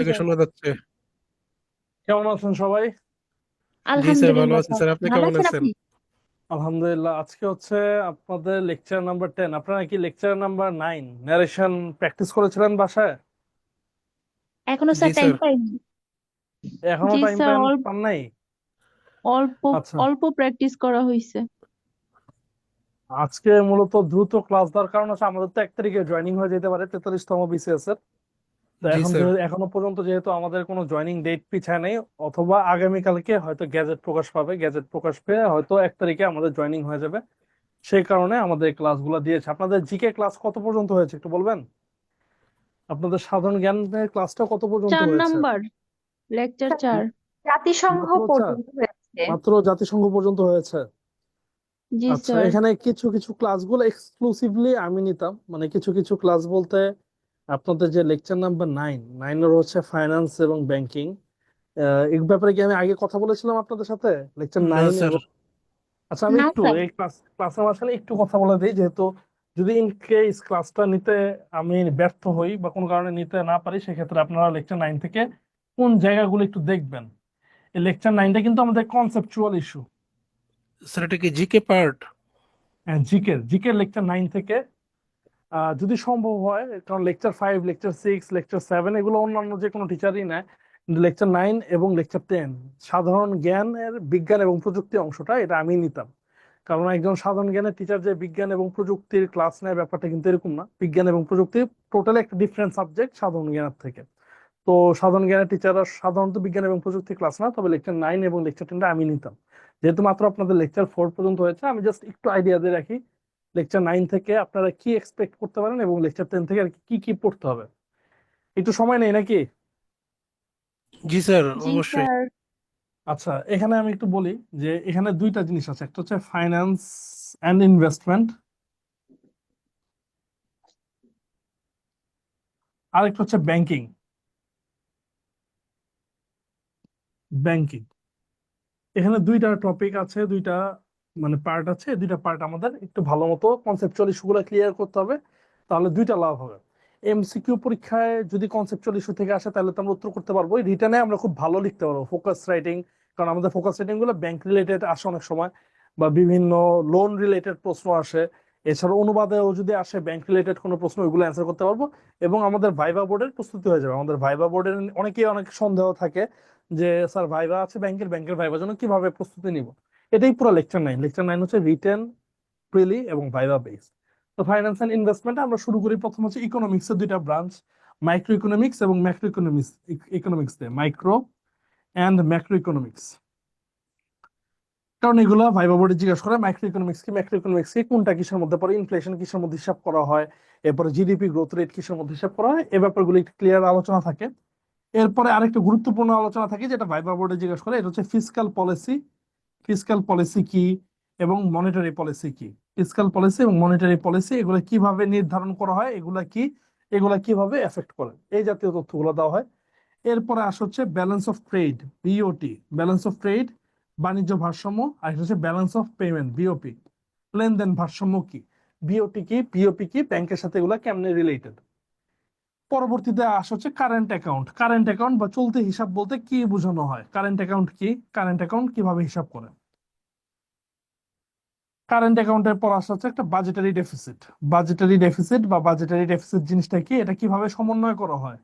থেকে যায়। শোনা যাচ্ছে। কেমন আছেন সবাই? জি স্যার, ভালো আলহামদুলিল্লাহ আছি স্যার, স্যার, আপনি ভালো কেমন আছেন আছেন? আপনি? আলহামদুলিল্লাহ। আজকে হচ্ছে আপনাদের লেকচার নাম্বার 10। আপনারা কি লেকচার নাম্বার 9 ন্যারেশন প্র্যাকটিস করেছিলেন বাসায়? এখনো জি স্যার টাইম স্যার। পাইনি। এখনো জি টাইম স্যার, প্যান অল্প পান নাই? অল্প আচ্ছা, অল্প প্র্যাকটিস করা হয়েছে। আজকে মূলত দ্রুত ক্লাস দেওয়ার কারণ হচ্ছে আমাদের তো 1 তারিখে জয়েনিং হয়ে যেতে পারে 43তম বিসিএস এর। তো জি এখন স্যার। যেহেতু এখনো পর্যন্ত যেহেতু আমাদের কোনো জয়েনিং ডেট পিছায় নেই, অথবা আগামীকালকে হয়তো গ্যাজেট প্রকাশ পাবে, গ্যাজেট প্রকাশ পেয়ে হয়তো 1 তারিখে আমাদের জয়েনিং হয়ে যাবে। সেই কারণে আমাদের ক্লাসগুলো দিয়েছে। আপনাদের জিকে ক্লাস কত পর্যন্ত হয়েছে একটু বলবেন? আপনাদের সাধারণ জ্ঞানের ক্লাসটা কত পর্যন্ত 4 হয়েছে? Number, lecture 4। জাতিসংঘ মাত্র চার? পর্যন্ত হয়েছে। মাত্র জাতিসংঘ পর্যন্ত হয়েছে? জি আচ্ছা, স্যার। এখানে কিছু কিছু ক্লাসগুলো এক্সক্লুসিভলি আমি নিতাম, মানে কিছু কিছু ক্লাস বলতে আপনাদের যে লেকচার নাম্বার 9 হচ্ছে ফাইন্যান্স এবং ব্যাংকিং। এই ব্যাপারে কি আমি আগে কথা বলেছিলাম আপনাদের সাথে? লেকচার না 9 স্যার। এবং আচ্ছা, আমি না একটু স্যার। এই ক্লাসের মাঝখানে একটু কথা বলে দিই, যেহেতু যদি ইন কেস ক্লাসটা নিতে আমি ব্যর্থ হই বা কোনো কারণে নিতে না পারি, সেক্ষেত্রে আপনারা লেকচার 9 থেকে কোন জায়গাগুলো একটু দেখবেন। এই লেকচার 9টা কিন্তু আমাদের কনসেপচুয়াল ইস্যু। স্যার, এটা কি জিকে পার্ট? জিকে লেকচার 9 থেকে যদি সম্ভব হয়, কারণ লেকচার 5, লেকচার 6, লেকচার 7 এগুলো অন্যান্য যে কোনো টিচারই নেয়, কিন্তু লেকচার 9 এবং লেকচার 10 সাধারণ জ্ঞানের বিজ্ঞান এবং প্রযুক্তি অংশটা এটা আমি নিতাম। কারণ একজন সাধারণ জ্ঞানের টিচার যে বিজ্ঞান এবং প্রযুক্তির ক্লাস নেয়, ব্যাপারটা কিন্তু এরকম না। বিজ্ঞান এবং প্রযুক্তি টোটালি একটা ডিফারেন্ট সাবজেক্ট সাধারণ জ্ঞানের থেকে। তো সাধারণ জ্ঞানের টিচাররা সাধারণত বিজ্ঞান এবং প্রযুক্তি ক্লাস না, তবে লেকচার 9 এবং লেকচার 10টা আমি নিতাম। যেহেতু মাত্র আপনাদের লেকচার 4 পর্যন্ত হয়েছে, আমি জাস্ট একটু আইডিয়া দিয়ে রাখি লেকচার 9 থেকে আপনারা কি এক্সপেক্ট করতে পারেন এবং লেকচার 10 থেকে আর কি কি পড়তে হবে। একটু সময় নেই নাকি? জি স্যার, জি অবশ্যই। স্যার। আচ্ছা, এখানে আমি একটু বলি যে এখানে দুইটা জিনিস আছে, একটা হচ্ছে ফাইন্যান্স অ্যান্ড ইনভেস্টমেন্ট, আর একটা হচ্ছে ব্যাংকিং। ব্যাংকিং এখানে দুইটা টপিক আছে, দুইটা মানে পার্ট আছে। দুইটা পার্ট আমাদের একটু ভালো মতো কনসেপচুয়াল ইস্যুগুলো ক্লিয়ার করতে হবে, তাহলে দুইটা লাভ হবে। এমসিকিউ পরীক্ষায় যদি কনসেপচুয়াল ইস্যু থেকে আসে তাহলে তো আমরা উত্তর করতে পারবো, রিটার্নে আমরা খুব ভালো লিখতে পারবো ফোকাস রাইটিং। কারণ আমাদের ফোকাস রাইটিং গুলো ব্যাংক রিলেটেড আসে অনেক সময়, বা বিভিন্ন লোন রিলেটেড প্রশ্ন আসে। এছাড়া অনুবাদেও যদি আসে ব্যাংক রিলেটেড কোনো প্রশ্ন, ওইগুলো অ্যান্সার করতে পারবো। এবং আমাদের ভাইবা বোর্ডের প্রস্তুতি হয়ে যাবে। আমাদের ভাইবা বোর্ডের অনেকেই অনেক সন্দেহ থাকে যে স্যার ভাইবা আছে ব্যাংকের, ব্যাংকের ভাইবার জন্য কিভাবে প্রস্তুতি নিব। এটাই পুরো লেকচার 9। লেকচার 9 হচ্ছে রিটেন, প্রিলি এবং ভাইবা বেস। তো ফাইন্যান্স এন্ড ইনভেস্টমেন্ট আমরা শুরু করি। প্রথম হচ্ছে ইকোনমিক্স এর দুইটা ব্রাঞ্চ, মাইক্রো ইকোনমিক্স এবং ম্যাক্রো ইকোনমিক্স। ইকোনমিক্স দিয়ে মাইক্রো অ্যান্ড ম্যাক্রো ইকোনমিক্স, কারণ এগুলো ভাইবা বোর্ডে জিজ্ঞাসা করে মাইক্রো ইকোনমিক্স কি, ম্যাক্রো ইকোনমিক্স কি, কোনটা কিসের মধ্যে পড়ে, ইনফ্লেশন কিসের মধ্যে হিসাব করা হয়, এরপরে জিডিপি গ্রোথ রেট কিসের মধ্যে হিসাব করা হয়, এই ব্যাপারগুলো একটু ক্লিয়ার আলোচনা থাকে। এরপরে আরেকটা গুরুত্বপূর্ণ আলোচনা থাকে যেটা ভাইবা বোর্ডে জিজ্ঞাসা করে, এটা হচ্ছে ফিসক্যাল পলিসি। ফিসক্যাল পলিসি কি এবং মনিটারি পলিসি কি। ফিসক্যাল পলিসি এবং মনিটারি পলিসি এগুলো কিভাবে নির্ধারণ করা হয়, এগুলা কি, এগুলা কিভাবে এফেক্ট করে, এই জাতীয় তথ্যগুলো দেওয়া হয়। এরপরে আসে হচ্ছে balance of trade, BOT. Balance of trade বাণিজ্য ভারসাম্য, আর এটা হচ্ছে ব্যালেন্স অফ পেমেন্ট, বিওপি লেনদেন ভারসাম্য কি। বিওটি কি, বিওপি কি, ব্যাংকের সাথে এগুলা কেমনে রিলেটেড। পরবর্তীতে আসা হচ্ছে কারেন্ট অ্যাকাউন্ট। কারেন্ট অ্যাকাউন্ট বা চলতি হিসাব বলতে কি বোঝানো হয়, কারেন্ট অ্যাকাউন্ট কি, কারেন্ট অ্যাকাউন্ট কিভাবে হিসাব করে। কারেন্ট অ্যাকাউন্টের পর আসা হচ্ছে একটা বাজেটারি ডেফিসিট। বাজেটারি ডেফিসিট বা বাজেটারি ডেফিসিট জিনিসটা কি, এটা কিভাবে সমন্বয় করা হয়।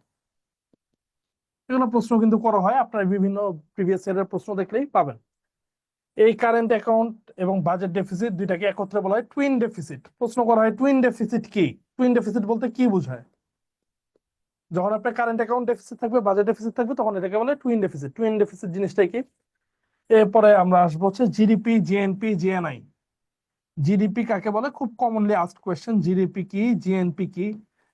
এগুলো প্রশ্ন কিন্তু করা হয়, আপনারা বিভিন্ন প্রিভিয়াস ইয়ারের প্রশ্ন দেখলেই পাবেন। এই কারেন্ট অ্যাকাউন্ট এবং বাজেট ডেফিসিট দুইটাকে একত্রে বলা হয় টুইন ডেফিসিট। প্রশ্ন করা হয় টুইন ডেফিসিট কি, টুইন ডেফিসিট বলতে কি বোঝায়। যখন আপনার কারেন্ট অ্যাকাউন্ট ডেফিসিট থাকবে, বাজেট ডেফিসিট থাকবে, তখন এটাকে বলে টুইন ডেফিসিট। টুইন ডেফিসিট জিনিসটাই কি। এরপরে আমরা আসবো হচ্ছে জিডিপি, জিএনপি, জিএনআই। জিডিপি কাকে বলে, খুব কমনলি আস্কড কোয়েশ্চেন। জিডিপি কি, জিএনপি কি,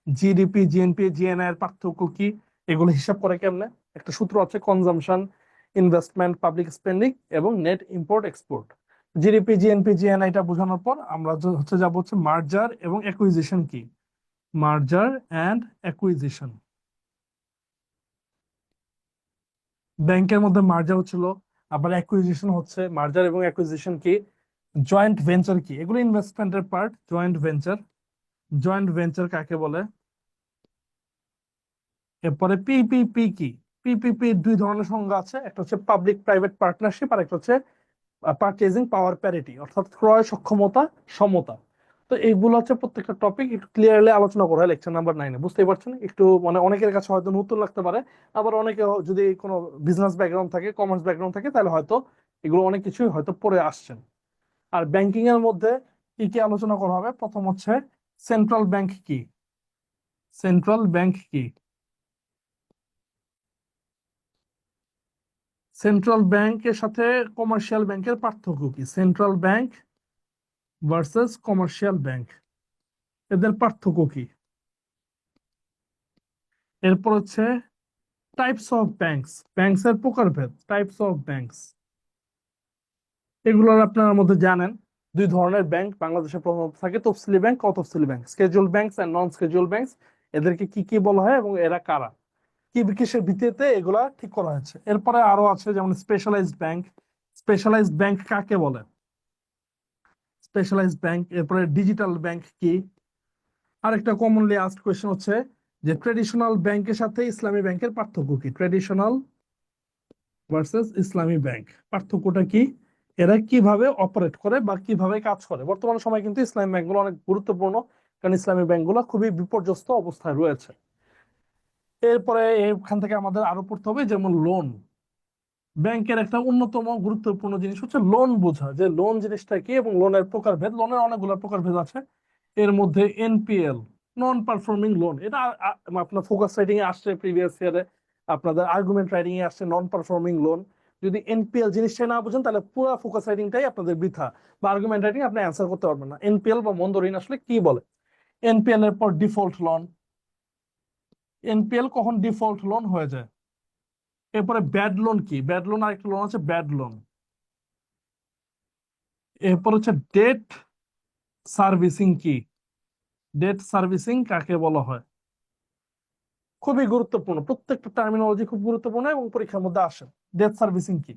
জিডিপি, জিএনপি, জিএনআই এর পার্থক্য কি, এগুলো হিসাব করে কেমনে। একটা সূত্র আছে, কনজাম্পশন, ইনভেস্টমেন্ট, পাবলিক স্পেন্ডিং এবং net import export. GDP, GNP, GNI টা বোঝানোর পর আমরা হচ্ছে যাবো হচ্ছে মার্জার এবং অ্যাকুইজিশন কি। মার্জার অ্যান্ড অ্যাকুইজিশন, ব্যাংকের মধ্যে মার্জার হচ্ছিল, আবার অ্যাকুইজিশন হচ্ছে। মার্জার এবং অ্যাকুইজিশন কি, জয়েন্ট ভেঞ্চার কি, এগুলো ইনভেস্টমেন্টের part. Joint venture, joint venture কাকে বলে, এরপরে পিপিপি কি? পিপিপি দুই ধরনের সংজ্ঞা আছে, একটা হচ্ছে পাবলিক প্রাইভেট পার্টনারশিপ আর একটা হচ্ছে পারচেজিং পাওয়ার প্যারিটি, অর্থাৎ ক্রয় সক্ষমতা সমতা। তো এইগুলো হচ্ছে প্রত্যেকটা টপিক একটু ক্লিয়ারলি আলোচনা করা হয় লেকচার নাম্বার 9-এ, বুঝতেই পারছেন? একটু মানে অনেকের কাছে হয়তো নতুন লাগতে পারে, আবার অনেকে যদি কোনো বিজনেস ব্যাকগ্রাউন্ড থাকে, কমার্স ব্যাকগ্রাউন্ড থাকে, তাহলে হয়তো এগুলো অনেক কিছুই হয়তো পড়ে আসছেন। আর ব্যাংকিং এর মধ্যে কি কি আলোচনা করা হবে? প্রথম হচ্ছে সেন্ট্রাল ব্যাংক কি? সেন্ট্রাল ব্যাংক কি? সেন্ট্রাল ব্যাংকের সাথে কমার্শিয়াল ব্যাংকের পার্থক্য কি? Central bank versus commercial bank, এদের পার্থক্য কি? এরপর হচ্ছে টাইপস অফ ব্যাংকস, ব্যাংকস এর প্রকারভেদ, টাইপস অফ ব্যাংকস। এগুলোর আপনারা মধ্যে জানেন দুই ধরনের ব্যাংক বাংলাদেশে প্রধানত থাকে, তফসিলি ব্যাংক, অতফসিলি bank, schedule banks and non schedule banks. এদেরকে কি কি বলা হয় এবং এরা কারা, কি কিসের ভিত্তিতে এগুলা ঠিক করা হয়েছে? এরপরে আরো আছে যেমন স্পেশালাইজড ব্যাংক। স্পেশালাইজড ব্যাংক কাকে বলে? Specialized bank. এরপরে ডিজিটাল ব্যাংক কি? আরেকটা কমনলি আস্কড কোয়েশ্চেন হচ্ছে যে ট্রেডিশনাল ব্যাংকের সাথে ইসলামী ব্যাংকের পার্থক্য কি? ট্রেডিশনাল ভার্সেস ইসলামী ব্যাংক, পার্থক্যটা কি? এরা কিভাবে অপারেট করে বা কিভাবে কাজ করে? বর্তমান সময় কিন্তু ইসলামী ব্যাংকগুলো অনেক গুরুত্বপূর্ণ, কারণ ইসলামী ব্যাংকগুলো খুবই বিপর্যস্ত অবস্থায় রয়েছে। এরপরে এখান থেকে আমাদের আরো পড়তে হবে যেমন লোন। ব্যাংকের একটা অন্যতম গুরুত্বপূর্ণ জিনিস হচ্ছে লোন বোঝা, যে লোন জিনিসটা কি এবং লোনের প্রকারভেদ। লোনের অনেকগুলো প্রকারভেদ আছে, এর মধ্যে এনপিএল, নন পারফর্মিং লোন, এটা আপনার ফোকাস রাইটিং এ আসছে, প্রিভিয়াস ইয়ারে আপনাদের আর্গুমেন্ট রাইটিং এ আসছে নন পারফর্মিং লোন। যদি এনপিএল জিনিসটা না বুঝেন তাহলে পুরো ফোকাস রাইটিংটাই আপনাদের বৃথা, বা আর্গুমেন্ট রাইটিং আপনি অ্যান্সার করতে পারবেন না। এনপিএল বা মন্দ ঋণ আসলে কি বলে? এনপিএল এর পর ডিফল্ট লোন, এনপিএল কখন ডিফল্ট লোন হয়ে যায়? এরপরে ব্যাড লোন কি? ব্যাড লোন আরেকটা লোন আছে ব্যাড লোন। এরপর হচ্ছে ডেট সার্ভিসিং কি? ডেট সার্ভিসিং কাকে বলা হয়? খুবই গুরুত্বপূর্ণ, প্রত্যেকটা টার্মিনোলজি খুব গুরুত্বপূর্ণ এবং পরীক্ষার মধ্যে আসে। ডেট সার্ভিসিং কি?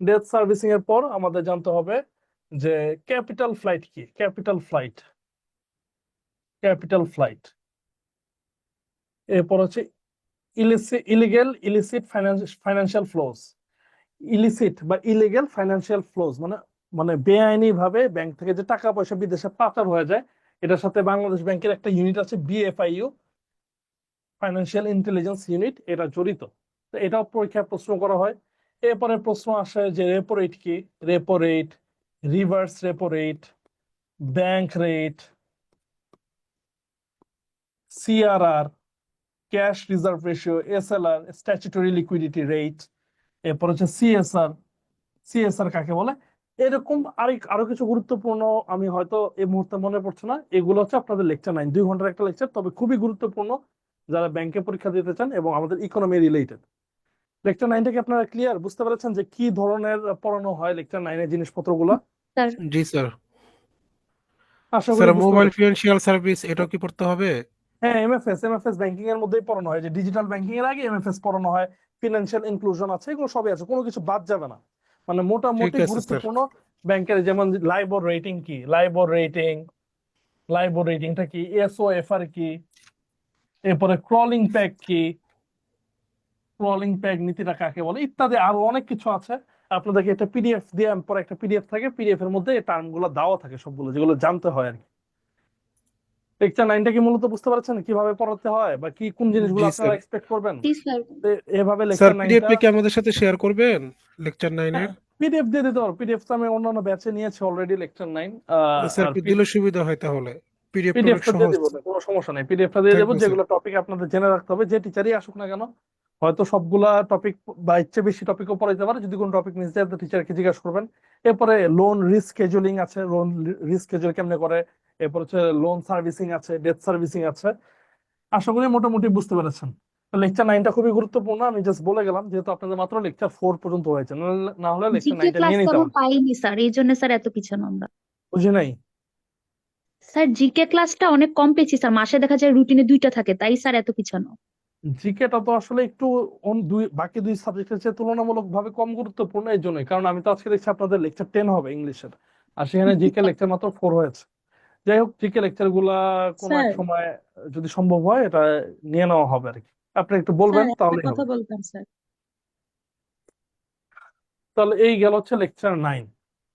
ডেট সার্ভিসিং এর পর আমাদের জানতে হবে যে ক্যাপিটাল ফ্লাইট কি? Capital flight, capital flight. এরপর হচ্ছে illegal illicit financial flows. Illicit বা ইলিগেল ফাইন্যান্সিয়াল ফ্লোজ মানে মানে বেআইনি ভাবে ব্যাংক থেকে যে টাকা পয়সা বিদেশে পাচার হয়ে যায়, এটার সাথে বাংলাদেশ ব্যাংকের একটা ইউনিট আছে বিএফআইইউ, ফাইন্যান্সিয়াল ইন্টেলিজেন্স ইউনিট, এটা জড়িত। তো এটাও পরীক্ষায় প্রশ্ন করা হয়। এরপরে প্রশ্ন আসে যে রেপো রেট কি? Repo rate, reverse repo rate, bank rate, CRR, cash reserve ratio, SLR, statutory liquidity rate. এরপর হচ্ছে সিএসআর, সিএসআর কাকে বলে? এরকম আরো কিছু গুরুত্বপূর্ণ, আমি হয়তো এই মুহূর্তে মনে পড়ছে না, এগুলো হচ্ছে আপনাদের লেকচার 9, 2 ঘন্টার একটা লেকচার, তবে খুবই গুরুত্বপূর্ণ যারা ব্যাংকে পরীক্ষা দিতে চান এবং আমাদের ইকোনমি রিলেটেড। লেকচার 9টা কি আপনারা ক্লিয়ার, বুঝতে পেরেছেন যে কি ধরনের পড়ানো হয় লেকচার 9-এর জিনিসপত্রগুলো? স্যার জি স্যার। আশা করি স্যার বুঝতে মোবাইল পেরেছেন। ফিনান্সিয়াল সার্ভিস এটাও কি পড়তে হবে? হ্যাঁ, এমএফএস ব্যাংকিং এর মধ্যেই পড়ানো হয়, যে ডিজিটাল ব্যাংকিং এর আগে এমএফএস পড়ানো হয়, ফিনান্সিয়াল ইনক্লুশন আছে, এগুলো সবই আছে, কোনো কিছু বাদ যাবে না। মানে ঠিক মোটামুটি আছে স্যার। গুরুত্বপূর্ণ ব্যাংকের, যেমন লাইবর রেটিং কি? লাইবর রেটিং, লাইবর রেটিংটা কি? এসওএফআর কি? এরপরে ক্রলিং প্যাক কি? ক্রলিং প্যাক নীতিটা কাকে বলে? ইত্যাদি আরো অনেক কিছু আছে। আপনাদেরকে একটা পিডিএফ দিয়ে, পরে একটা পিডিএফ থাকে, পিডিএফ এর মধ্যে এই টার্ম গুলো দেওয়া থাকে সবগুলো, যেগুলো জানতে হয় আর কি। লেকচার 9টা কি মূলত বুঝতে পারছেন কিভাবে পড়াতে হয় বা কি কোন জিনিসগুলো জি আপনারা স্যার। এক্সপেক্ট করবেন? জি স্যার। তো এভাবে স্যার লেকচার 9টা, পিডিএফটা কি আমাদের সাথে শেয়ার করবেন লেকচার 9-এর? পিডিএফ দিয়ে দিতে পারো। পিডিএফ তো আমি অন্যান্য ব্যাচে নিয়েছি অলরেডি লেকচার 9। স্যার আর একটু দিলে সুবিধা হয় তাহলে, পিডিএফটা অনেক পিডিএফটা দিয়ে সহজ। দিব, কোনো সমস্যা নেই, পিডিএফটা দিয়ে থ্যাংক দেবো। You sir. যেগুলো টপিক আপনাদের জেনে রাখতে হবে, যে টিচারই আসুক না কেন, হয়তো সবগুলা টপিক বা ইচ্ছে বেশি টপিকও পড়াইতে পারে। যদি কোনো টপিক মিস যায় তো টিচারকে জিজ্ঞাসা করবেন। এরপরে লোন রিস্কেজুলিং আছে, লোন রিস্কেজুল কেমনে করে। এরপর হচ্ছে লোন সার্ভিসিং আছে, ডেট সার্ভিসিং আছে। আশা করি মোটামুটি বুঝতে পেরেছেন। লেকচার 9টা খুবই গুরুত্বপূর্ণ, আমি জাস্ট বলে গেলাম, যেহেতু আপনাদের মাত্র লেকচার 4 পর্যন্ত হয়েছে, না হলে লেকচার জিকে 9টা ক্লাস নিয়ে তো নিতে আমরা পারবেন। পাইনি স্যার, এই জন্য স্যার এত পিছানো আমরা। বুঝি নাই। স্যার জিকে ক্লাসটা অনেক কম পেয়েছি স্যার, মাসে দেখা যায় রুটিনে 2টা থাকে, তাই স্যার এত পিছানো। জিকেটা তো আসলে একটু বাকি দুই সাবজেক্টের চেয়ে তুলনামূলক ভাবে কম গুরুত্বপূর্ণ, এই জন্যই, কারণ আমি তো আজকে দেখছি আপনাদের লেকচার 10 হবে ইংলিশের, আর সেখানে জিকে লেকচার মাত্র 4 হয়েছে। যাই হোক, জিকে লেকচার গুলা কোনো এক স্যার সময় যদি সম্ভব হয় এটা নিয়ে নেওয়া হবে আর কি। আপনি একটু স্যার বলবেন একটা তাহলেই কথা হবে। বলতাম স্যার। তাহলে এই গেল হচ্ছে লেকচার 9।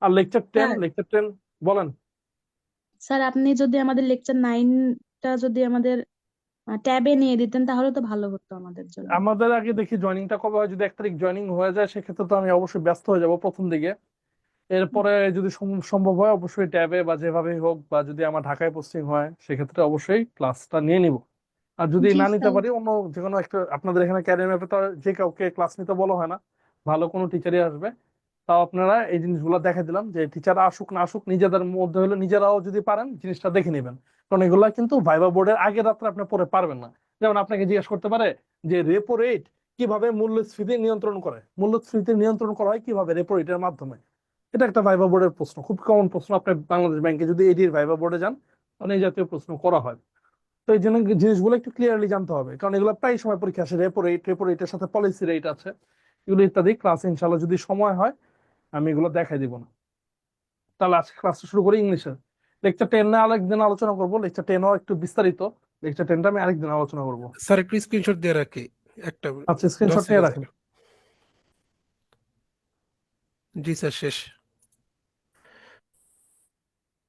আর লেকচার 10, স্যার লেকচার 10 বলেন। স্যার আপনি যদি আমাদের লেকচার 9টা যদি আমাদের ট্যাবে নিয়ে দিতেন তাহলে তো ভালো হতো আমাদের জন্য। আমাদের আগে দেখি জয়েনিংটা কবে হয়, যদি 1 তারিখ জয়েনিং হয়ে যায় সেক্ষেত্রে তো আমি অবশ্যই ব্যস্ত হয়ে যাব প্রথম দিকে। এরপরে যদি সম্ভব হয় অবশ্যই ট্যাবে বা যেভাবেই হোক, বা যদি আমার ঢাকায় পোস্টিং হয় সেক্ষেত্রে অবশ্যই ক্লাসটা নিয়ে নিব। আর যদি জি না নিতে স্যার। পারি অন্য যে কোনো একটা, আপনাদের এখানে ক্যারিয়ার ম্যাপে তো আর যে কাউকে ক্লাস নিতে বলা হয় না, ভালো কোনো টিচারই আসবে। তাও আপনারা এই জিনিসগুলো দেখা দিলাম যে টিচার আসুক না আসুক, নিজেদের মধ্যে হলে নিজেরাও যদি পারেন জিনিসটা দেখে নেবেন। কারণ এগুলা কিন্তু ভাইবা বোর্ডের আগের রাত্রে আপনি পড়ে পারবেন না। যেমন আপনাকে জিজ্ঞেস করতে পারে যে রেপো রেট কিভাবে মূল্যস্ফীতি নিয়ন্ত্রণ করে, মূল্যস্ফীতি নিয়ন্ত্রণ করা হয় কিভাবে রেপো রেটের মাধ্যমে। এটা একটা ভাইবা বোর্ডের প্রশ্ন, খুব কমন প্রশ্ন। আপনি বাংলাদেশ ব্যাংকে যদি এডির ভাইবা বোর্ডে যান তাহলে এই জাতীয় প্রশ্ন করা হয়। তো এই জন্য জিনিসগুলো একটু ক্লিয়ারলি জানতে হবে, কারণ এগুলো প্রায় সময় পরীক্ষা আসে। রেপো রেটের সাথে পলিসি রেট আছে, এগুলো ইত্যাদি। ক্লাস ইনশাল্লাহ যদি সময় হয় আমি এগুলো দেখাই দিব না। তাহলে আজকে ক্লাসটা শুরু করি ইংলিশের। লেকচার 10 না আরেকদিন আলোচনা করবো, লেকচার 10ও একটু বিস্তারিত। লেকচার 10টা আমি আরেকদিন আলোচনা করবো। স্যার একটু স্ক্রিনশট দিয়ে রাখি একটা আচ্ছা, 10 স্ক্রিনশট নিয়ে সেকেন্ড রাখেন। স্যার। জি স্যার শেষ।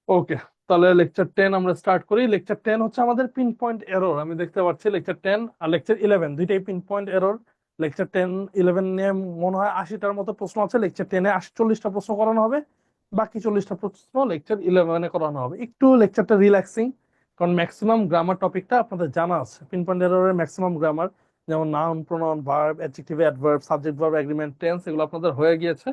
ওকে, তাহলে লেকচার 10 আমরা স্টার্ট করি। লেকচার 10 হচ্ছে আমাদের পিন পয়েন্ট এরর। আমি দেখতে পাচ্ছি লেকচার 10 আর লেকচার 11 দুইটাই পিন পয়েন্ট এরর। লেকচার 10 11 নিয়ে মনে হয় 80টার মতো প্রশ্ন আছে। লেকচার 10-এ 40টা প্রশ্ন করানো হবে, বাকি 40টা প্রশ্ন লেকচার 11-এ করানো হবে। একটু লেকচারটা রিল্যাক্সিং, কারণ ম্যাক্সিমাম গ্রামার টপিকটা আপনাদের জানা আছে। পিন পয়েন্ট এররের ম্যাক্সিমাম গ্রামার, যেমন noun, pronoun, verb, adjective, adverb, subject, verb, agreement, tense, এগুলো আপনাদের হয়ে গিয়েছে।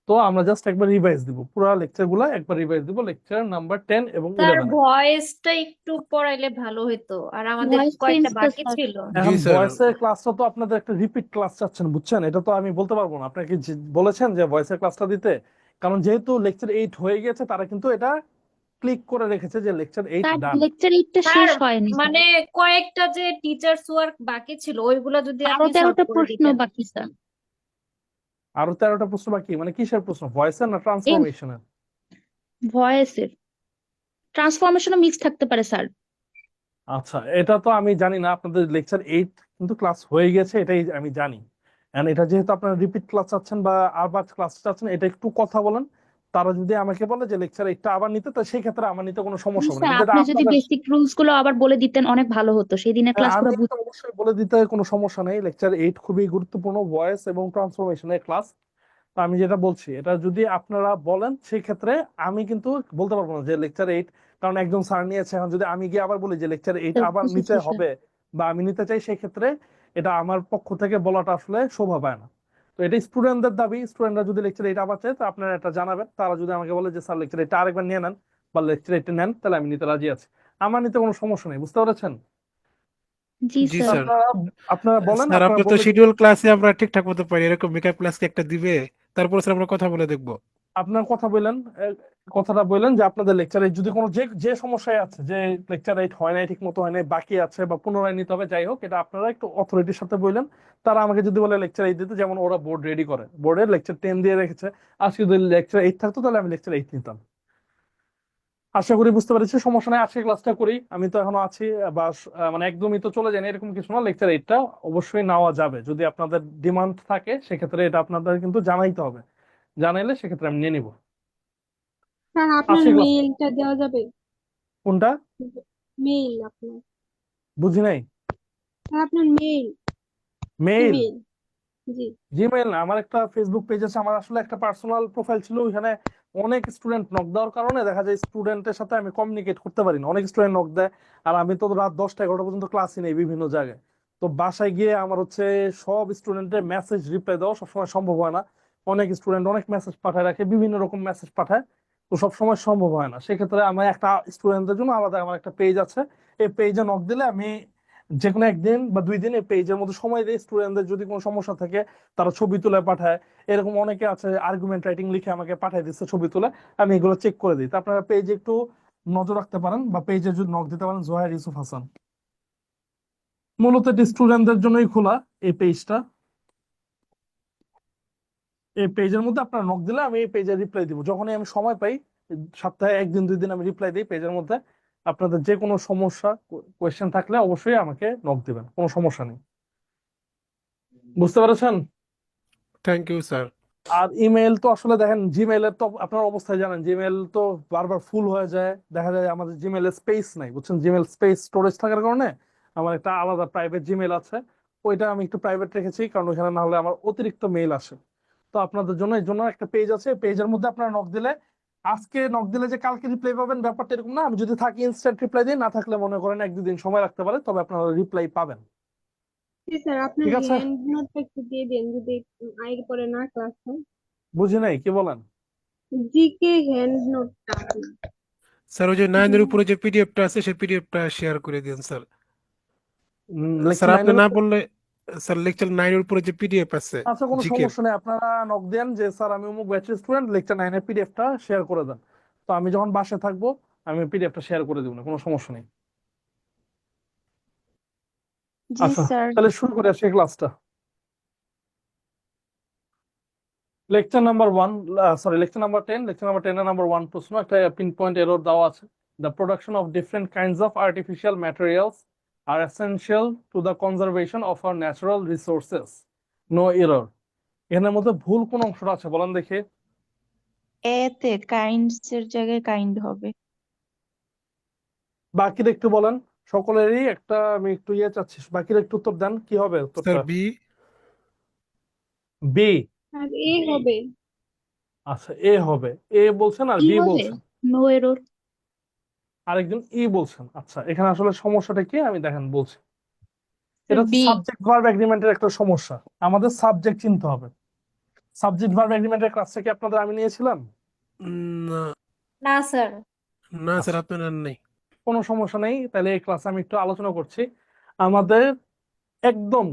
তো আমরা জাস্ট একবার রিভাইজ দিব, পুরো লেকচার গুলা একবার রিভাইজ দিব, লেকচার নাম্বার 10 এবং স্যার 11-এ। ভয়েসটা একটু পড়াইলে ভালো হতো, আর আমাদের ভয়েস কয়েকটা চেঞ্জটা বাকি স্যার। ছিল। জি এখন স্যার। ভয়েসের ক্লাসটা তো আপনাদের একটা রিপিট ক্লাস চাচ্ছেন, বুঝছেন? এটা তো আমি বলতে পারবো না আপনাকে বলেছেন যে ভয়েসের ক্লাসটা দিতে, কারণ যেহেতু লেকচার 8 হয়ে গেছে তারা কিন্তু এটা ক্লিক করে রেখেছে যে লেকচার 8 স্যার ডান। লেকচার 8টা স্যার শেষ হয়নি স্যার। মানে কয়েকটা যে টিচার্স ওয়ার্ক বাকি ছিল ওইগুলা যদি আরো আপনি সলভ 13টা করে প্রশ্ন দিতেন। বাকি স্যার। আরো 13টা প্রশ্ন বাকি, মানে কিসের প্রশ্ন, ভয়েসের না এই ট্রান্সফরমেশনের? ভয়েসের ট্রান্সফরমেশনও মিক্স থাকতে পারে স্যার। আচ্ছা, এটা তো আমি জানি না। আপনাদের লেকচার 8 কিন্তু ক্লাস হয়ে গেছে, এটাই আমি জানি। এন্ড এটা যেহেতু আপনারা রিপিট ক্লাস চাচ্ছেন বা আবার ক্লাস চাচ্ছেন, এটা একটু কথা বলেন। তারা যদি আমাকে বলে যে লেকচার 8টা আবার নিতে, তো সেই ক্ষেত্রে আমার নিতে কোনো জি সমস্যা হবে না, স্যার, কিন্তু এটা আপনি যদি আপনাদের। বেসিক রুলস গুলো আবার বলে দিতেন অনেক ভালো হতো, সেই দিনের হ্যাঁ, আমি ক্লাসগুলো এটা অবশ্যই বলে দিতে কোনো সমস্যা নেই। লেকচার 8 খুবই গুরুত্বপূর্ণ, ভয়েস এবং ট্রান্সফরমেশনের ক্লাস। তো আমি যেটা বলছি এটা যদি আপনারা বলেন সেই ক্ষেত্রে আমি কিন্তু বলতে পারবো না যে লেকচার 8, কারণ একজন স্যার নিয়েছে। এখন যদি আমি গিয়ে আবার বলি যে লেকচার 8 আবার নিতে বুঝেছি স্যার। হবে বা আমি নিতে চাই, সেই ক্ষেত্রে এটা আমার পক্ষ থেকে বলাটা আসলে শোভা পায় না। তো এটা স্টুডেন্টদের দাবি, স্টুডেন্টরা যদি লেকচার 8 আবার চায় তো আপনারা এটা জানাবেন। তারা যদি আমাকে বলে যে স্যার লেকচার 8টা আরেকবার নিয়ে নেন বা লেকচার 8টা নেন, তাহলে আমি নিতে রাজি আছি। আমার নিতে কোনো সমস্যা নেই, বুঝতে পেরেছেন? জি জি স্যার। স্যার। আপনারা আপনারা বলেন, স্যার আপনারা আপনার তো বললে শিডিউল ক্লাসে আমরা ঠিকঠাক মতো পাই, এরকম মেকআপ ক্লাস কি একটা দিবে? তারপর স্যার আমরা কথা বলে দেখবো। আপনার কথা বললেন, কথাটা বললেন যে আপনাদের লেকচারে যদি কোনো যে যে সমস্যায় আছে, যে লেকচার 8 হয় নাই, ঠিক মতো হয় নাই, বাকি আছে বা পুনরায় নিতে হবে, যাই হোক, এটা আপনারা একটু অথরিটির সাথে বললেন। তারা আমাকে যদি বলে লেকচার 8 দিতে, যেমন ওরা বোর্ড রেডি করে, বোর্ডে লেকচার 10 দিয়ে রেখেছে, আজকে যদি লেকচার 8 থাকতো তাহলে আমি লেকচার 8 নিতাম। আশা করি বুঝতে পেরেছি, সমস্যা নাই, আজকে ক্লাসটা করি। আমি তো এখনো আছি, বা মানে একদমই তো চলে যায়নি এরকম কিছু না। লেকচার 8টা অবশ্যই নেওয়া যাবে, যদি আপনাদের ডিমান্ড থাকে সেক্ষেত্রে এটা আপনাদের কিন্তু জানাইতে হবে। জানাইলে সেক্ষেত্রে আমি নিয়ে নিবো। স্যার আপনার আজকে ক্লাস মেইলটা দেওয়া যাবে? কোনটা? মেইল আপনার, বুঝি নাই। স্যার আপনার মেইল, মেইল? ইমেল। জি। জিমেইল না, আমার একটা ফেসবুক পেজ আছে। আমার আসলে একটা পার্সোনাল প্রোফাইল ছিল, ওইখানে অনেক স্টুডেন্ট নক দেওয়ার কারণে দেখা যায় স্টুডেন্টের সাথে আমি কমিউনিকেট করতে পারি না। অনেক স্টুডেন্ট নক দেয়, আর আমি তো রাত 10টা 11টা পর্যন্ত ক্লাসই নেই বিভিন্ন জায়গায়। তো বাসায় গিয়ে আমার হচ্ছে সব স্টুডেন্টের মেসেজ রিপ্লাই দেওয়া সবসময় সম্ভব হয় না। অনেক স্টুডেন্ট অনেক মেসেজ পাঠায় রাখে, বিভিন্ন রকম মেসেজ পাঠায়, তো সবসময় সম্ভব হয় না। সেক্ষেত্রে আমার একটা স্টুডেন্টদের জন্য আলাদা আমার একটা পেজ আছে। এই পেজে নক দিলে আমি যে কোনো একদিন বা 2 দিন এই পেজের মধ্যে সময় দিই। স্টুডেন্টদের যদি কোনো সমস্যা থাকে তারা ছবি তুলে পাঠায়, এরকম অনেকে আছে আর্গুমেন্ট রাইটিং লিখে আমাকে পাঠিয়ে দিচ্ছে ছবি তুলে, আমি এগুলো চেক করে দিই। তো আপনারা পেজে একটু নজর রাখতে পারেন বা পেজে যদি নক দিতে পারেন, জোহার ইউসুফ হাসান। মূলত এটি স্টুডেন্টদের জন্যই খোলা এই পেজটা। এই পেজের মধ্যে আপনারা নক দিলে আমি এই পেজে রিপ্লাই দিব যখনই আমি সময় পাই। সপ্তাহে 1 দিন 2 দিন আমি রিপ্লাই দিই পেজের মধ্যে। আপনাদের যে কোনো সমস্যা কোয়েশ্চেন থাকলে অবশ্যই আমাকে নক দিবেন, কোনো সমস্যা নেই। বুঝতে পেরেছেন? Thank you sir. আর ইমেল তো আসলে দেখেন, জিমেইলের তো আপনার অবস্থায় জানেন, জিমেইল তো বারবার ফুল হয়ে যায়, দেখা যায় আমাদের জিমেইলে স্পেস নাই, বুঝছেন? জিমেইল স্পেস স্টোরেজ থাকার কারণে আমার একটা আলাদা প্রাইভেট জিমেইল আছে, ওইটা আমি একটু প্রাইভেট রেখেছি, কারণ ওইখানে না হলে আমার অতিরিক্ত মেইল আসে। তো আপনাদের জন্য এর জন্য একটা পেজ আছে, পেজের মধ্যে আপনারা নক দিলে, আজকে নক দিলে যে কালকে রিপ্লাই পাবেন ব্যাপারটা এরকম না। আমি যদি থাকি ইনস্ট্যান্ট রিপ্লাই দিই, না থাকলে মনে করেন 1-2 দিন সময় লাগতে পারে, তবে আপনারা রিপ্লাই পাবেন। জি স্যার, আপনার ঠিক আছে? হ্যান্ড নোটটা একটু দিয়ে দেন যদি আয়ের পরে না ক্লাস হয়। বুঝি নাই, কি বলেন? জিকে হ্যান্ড নোটটা আপনার। স্যার ওই যে 9 এর উপরে যে পিডিএফটা আছে সেই পিডিএফটা শেয়ার করে দিন স্যার। লেকচার স্যার আপনি 9 না বললে, স্যার লেকচার 9 এর উপরে যে পিডিএফ আছে আচ্ছা, কোনো জিকে, সমস্যা নেই, আপনারা নক দেন যে স্যার আমি অমুক ব্যাচের স্টুডেন্ট, লেকচার 9 এর পিডিএফটা শেয়ার করে দেন। তো আমি যখন বাসায় থাকবো আমি পিডিএফটা শেয়ার করে দিব, না কোনো সমস্যা নেই। জি আচ্ছা, স্যার। তাহলে শুরু করে আসি ক্লাসটা। Lecture number 1, sorry lecture number 10, lecture number 10 এর নাম্বার 1 প্রশ্ন, একটা পিন পয়েন্ট এরর দেওয়া আছে। The production of different kinds of artificial materials are essential to the conservation of our natural resources, no error. এখানের মধ্যে ভুল কোন অংশটা আছে বলেন দেখি? এতে কাইন্ডস এর জায়গায় কাইন্ড হবে। বাকিরা একটু বলেন, সকলেরই একটা আমি একটু ইয়ে চাচ্ছি, বাকিরা একটু উত্তর দেন, কি হবে স্যার উত্তরটা? বি। বি। আর এ হবে। আচ্ছা, এ হবে, এ বলছেন আর কি বি হবে? বলছেন, নো এরর। আরেকজন ই বলছেন। আচ্ছা, এখানে আসলে সমস্যাটা কি আমি দেখেন বলছি। স্যার এটা হচ্ছে বি। সাবজেক্ট ভার্ব এগ্রিমেন্টের একটা সমস্যা, আমাদের সাবজেক্ট চিনতে হবে। সাবজেক্ট ভার্ব এগ্রিমেন্টের ক্লাসটা কি আপনাদের আমি নিয়েছিলাম? না, না স্যার। না স্যার আচ্ছা, আপনার আর নেই। কোনো সমস্যা নেই, তাহলে এই ক্লাসে আমি একটু আলোচনা করছি। আমাদের একদম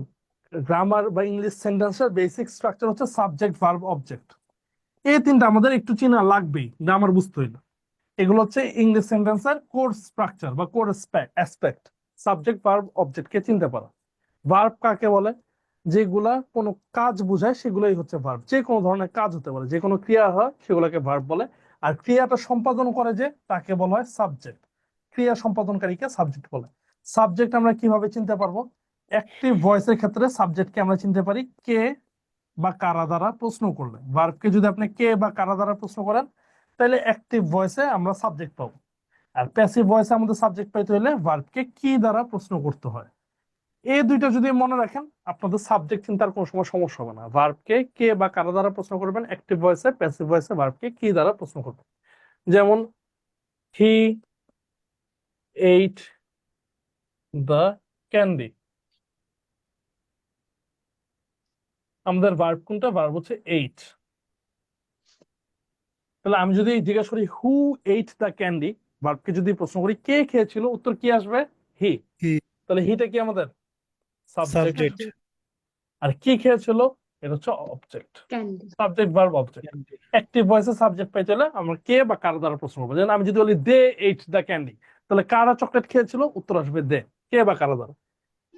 গ্রামার বা ইংলিশ সেন্টেন্সের বেসিক স্ট্রাকচার হচ্ছে সাবজেক্ট ভার্ব অবজেক্ট। এই তিনটা আমাদের একটু চেনা লাগবেই গ্রামার বুঝতে হইলে। এগুলো হচ্ছে ইংলিশ সেন্টেন্সের কোর স্ট্রাকচার বা কোর অ্যাসপেক্ট। সাবজেক্ট ভার্ব অবজেক্টকে চিনতে পারা। ভার্ব কাকে বলে? যেগুলা কোনো কাজ বোঝায় সেগুলোই হচ্ছে ভার্ব। যে কোনো ধরনের কাজ হতে পারে, যে কোনো ক্রিয়া হয় সেগুলোকে ভার্ব বলে। আর ক্রিয়াটা সম্পাদন করে যে তাকে বলা হয় সাবজেক্ট। ক্রিয়া সম্পাদনকারীকে সাবজেক্ট বলে। সাবজেক্ট আমরা কিভাবে চিনতে পারবো? অ্যাক্টিভ ভয়েসের ক্ষেত্রে সাবজেক্টকে আমরা চিনতে পারি কে বা কারা দ্বারা প্রশ্ন করলে। ভার্বকে যদি আপনি কে বা কারা দ্বারা প্রশ্ন করেন, তাহলে অ্যাক্টিভ ভয়েসে আমরা সাবজেক্ট পাবো। আর প্যাসিভ ভয়েসে আমাদের সাবজেক্ট পাইতে হলে ভার্বকে কি দ্বারা প্রশ্ন করতে হয়। এই দুইটা যদি মনে রাখেন, আপনাদের সাবজেক্ট চিন্তার কোনো সময় সমস্যা হবে না। ভার্বকে কে বা কারা দ্বারা প্রশ্ন করবেন অ্যাক্টিভ ভয়েসে, প্যাসিভ ভয়েসে ভার্বকে কি দ্বারা প্রশ্ন করবেন। যেমন হি এইট দ্য ক্যান্ডি, আমাদের ভার্ব কোনটা? ভার্ব হচ্ছে এইট। তাহলে আমি যদি জিজ্ঞাসা করি হু এইট দ্য ক্যান্ডি, ভার্বকে যদি প্রশ্ন করি কে খেয়েছিল, উত্তর কি আসবে? হি। কি তাহলে হিটা কি আমাদের সাবজেক্ট, সাবজেক্ট। আর কি খেয়েছিল এটা হচ্ছে object. Candy. Subject verb object. Active ভয়েসে সাবজেক্ট পাইতে হলে আমরা কে বা কার দ্বারা প্রশ্ন করবো। যেমন আমি যদি বলি দে এইট দ্য ক্যান্ডি, তাহলে কারা চকলেট খেয়েছিল, উত্তর আসবে দে, কে বা কারা দ্বারা।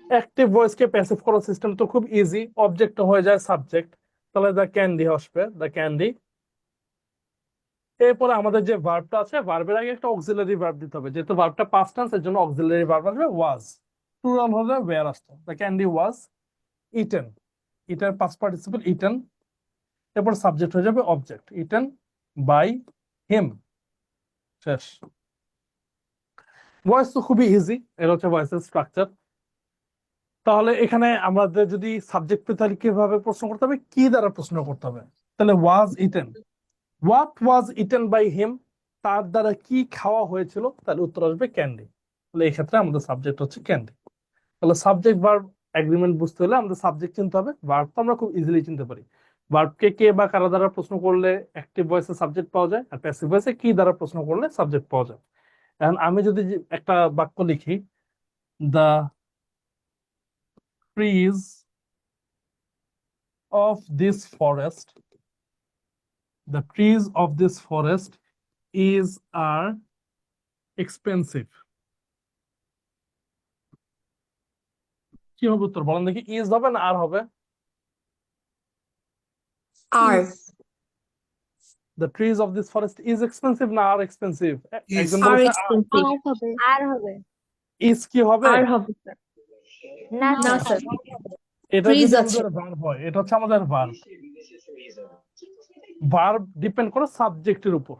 অ্যাক্টিভ ভয়েসকে প্যাসিভ করার সিস্টেম তো খুব ইজি, অবজেক্ট হয়ে যায় সাবজেক্ট, তাহলে দ্য ক্যান্ডি আসবে, দ্য ক্যান্ডি। এরপরে আমাদের যে ভার্বটা আছে, ভার্বের আগে একটা অক্সিলারি ভার্ব দিতে হবে, যেহেতু ভার্বটা পাস্ট টেন্স এর জন্য অক্সিলারি ভার্ব আসবে ওয়াজ। প্লুরাল হলে ওয়্যার আসতো, দ্য ক্যান্ডি ওয়াজ ইটেন, এটার পাস্ট পার্টিসিপল ইটেন। এরপর সাবজেক্ট হয়ে যাবে অবজেক্ট, ইটেন বাই হিম, শেষ। ভয়েস তো খুবই ইজি, এটা হচ্ছে ভয়েসের স্ট্রাকচার। তাহলে এখানে আমাদের যদি সাবজেক্ট পেতে তাহলে কিভাবে প্রশ্ন করতে হবে, কি দ্বারা প্রশ্ন করতে হবে। তাহলে was eaten, what was eaten by him, তার দ্বারা কি খাওয়া হয়েছিল, তাহলে উত্তর আসবে ক্যান্ডি। তাহলে এই ক্ষেত্রে আমাদের সাবজেক্ট হচ্ছে ক্যান্ডি। তাহলে সাবজেক্ট ভার্ব এগ্রিমেন্ট বুঝতে হলে আমাদের সাবজেক্ট চিনতে হবে। ভার্ব তো আমরা খুব ইজিলি চিনতে পারি। ভার্বকে কে বা কারা দ্বারা প্রশ্ন করলে অ্যাক্টিভ ভয়েসে সাবজেক্ট পাওয়া যায়, আর প্যাসিভ ভয়েসে কি দ্বারা প্রশ্ন করলে সাবজেক্ট পাওয়া যায়। এখন আমি যদি একটা বাক্য লিখি, the trees of this forest, the trees of this forest is are expensive, কি হবে উত্তর বলেন দেখি? ইজ হবে না আর হবে? আর। The trees of this forest is expensive না আর এক্সপেন্সিভ? Is. একজন আর বলেছে এক্সপেন্সিভ। আর হবে। আর হবে। ইজ কি হবে? আর হবে স্যার। না না স্যার। স্যার। এটা ফ্রিজ যদি আছে। আমাদের ভার্ব হয়, এটা হচ্ছে আমাদের ভার্ব। ভার্ব ডিপেন্ড করে সাবজেক্টের উপর।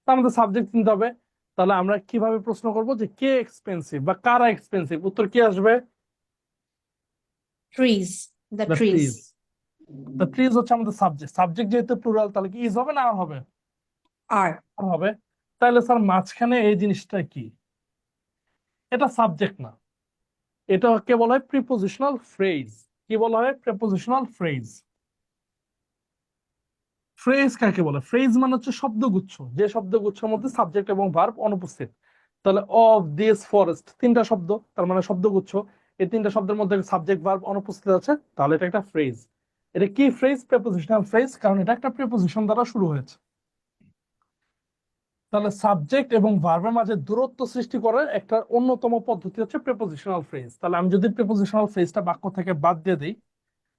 তা আমাদের সাবজেক্ট চিনতে হবে। তাহলে আমরা কিভাবে প্রশ্ন করব যে কে এক্সপেন্সিভ বা কারা এক্সপেন্সিভ, উত্তর কি আসবে? Trees, the the trees. Trees. The trees হচ্ছে আমাদের সাবজেক্ট। সাবজেক্ট যেহেতু প্লুরাল, তাহলে কি ইজ হবে না আর হবে? আর আর হবে। তাহলে স্যার মাঝখানে এই জিনিসটা কি? এটা সাবজেক্ট না, এটাকে বলা হয় প্রিপোজিশনাল ফ্রেজ। কি বলা হয়? Prepositional phrase. ফ্রেজ কাকে বলে? ফ্রেজ মানে হচ্ছে শব্দগুচ্ছ, যে শব্দগুচ্ছের মধ্যে সাবজেক্ট এবং ভার্ব অনুপস্থিত। তাহলে অফ দিস ফরেস্ট, তিনটা শব্দ, তার মানে শব্দগুচ্ছ। এই তিনটা শব্দের মধ্যে সাবজেক্ট ভার্ব অনুপস্থিত আছে, তাহলে এটা একটা ফ্রেজ। এটা কি ফ্রেজ? প্রিপোজিশনাল ফ্রেজ, কারণ এটা একটা প্রিপোজিশন দ্বারা শুরু হয়েছে। তাহলে সাবজেক্ট এবং ভার্বের মাঝে দূরত্ব সৃষ্টি করার একটা অন্যতম পদ্ধতি হচ্ছে প্রিপোজিশনাল ফ্রেজ। তাহলে আমি যদি প্রিপোজিশনাল ফ্রেজটা বাক্য থেকে বাদ দিয়ে দিই,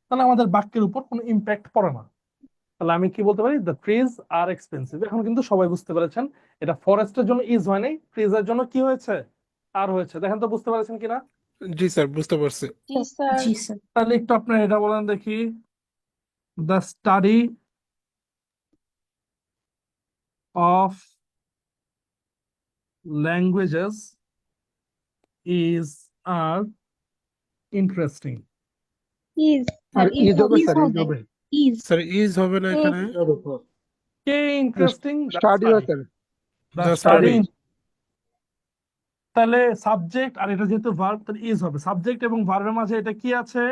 তাহলে আমাদের বাক্যের উপর কোনো ইম্প্যাক্ট পড়ে না। তাহলে আমি কি বলতে পারি? The trees are expensive. এখন কিন্তু সবাই বুঝতে পেরেছেন, এটা ফরেস্টের জন্য ইজ হয় নাই, ট্রিজের জন্য কি হয়েছে? আর হয়েছে। দেখেন তো বুঝতে পেরেছেন কিনা? জি স্যার, বুঝতে পারছি। জি স্যার। জি স্যার। তাহলে একটু আপনার এটা বলেন দেখি। The study of languages is are interesting. Is are is is হবে হবে। স্যার, ইজ হবে। হবে। ইজ স্যার ইজ হবে না এখানে? কে interesting? The study study. Sir. The the study. Study. তাহলে সাবজেক্ট আর এটা যেহেতু ভার্ব, তাহলে ইজ হবে। সাবজেক্ট এবং ভার্বের মাঝে এটা কি আছে?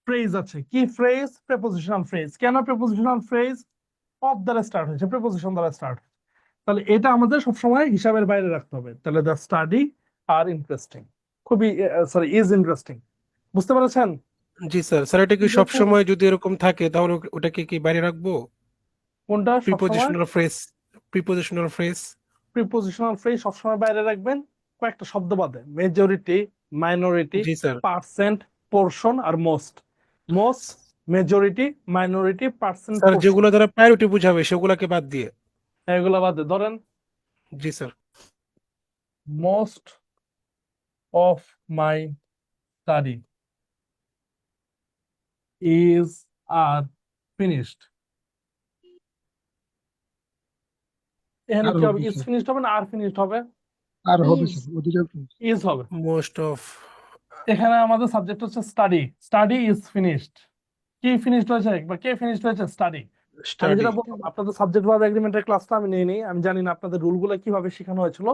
ফ্রেজ আছে। কি ফ্রেজ? Prepositional phrase. কেন প্রিপোজিশনাল ফ্রেজ? অফ দ্বারা স্টার্ট হয়েছে, প্রিপোজিশন দ্বারা স্টার্ট। তাহলে এটা আমাদের সবসময় হিসাবের বাইরে রাখতে হবে। তাহলে দ্য স্টাডি আর ইন্টারেস্টিং, খুবই সরি ইজ ইন্টারেস্টিং। বুঝতে পেরেছেন? জি স্যার। স্যার এটা কি জি সব স্যার। সময় যদি এরকম থাকে তাহলে ওটাকে কি বাইরে রাখবো? কোনটা সবসময়? Prepositional phrase. Prepositional phrase. Prepositional phrase সবসময় বাইরে রাখবেন কয়েকটা শব্দ বাদে: মেজরিটি, মাইনরিটি, জি স্যার। পার্সেন্ট, পোর্শন আর most. Most, majority, minority, percent, sir portion, যেগুলো দ্বারা প্রায়োরিটি বুঝাবে সেগুলোকে বাদ দিয়ে। এগুলো বাদে ধরেন জি sir. Most of my study is are finished. এখানে আর কি হবে? হবে ইজ স্যার, ফিনিশড হবে না আর ফিনিশড হবে? আর হবে ইজ। স্যার, অধিকাংশ। ইজ হবে। Most of. এখানে আমাদের সাবজেক্ট হচ্ছে স্টাডি। Study is finished. কি ফিনিশড হয়েছে বা কে ফিনিশড হয়েছে? স্টাডি। আমি স্টাডি। যেটা বললাম, আপনাদের সাবজেক্ট ভার্ব এগ্রিমেন্টের ক্লাসটা আমি নিয়ে নিই। আমি জানি না আপনাদের রুলগুলো কিভাবে শেখানো হয়েছিল,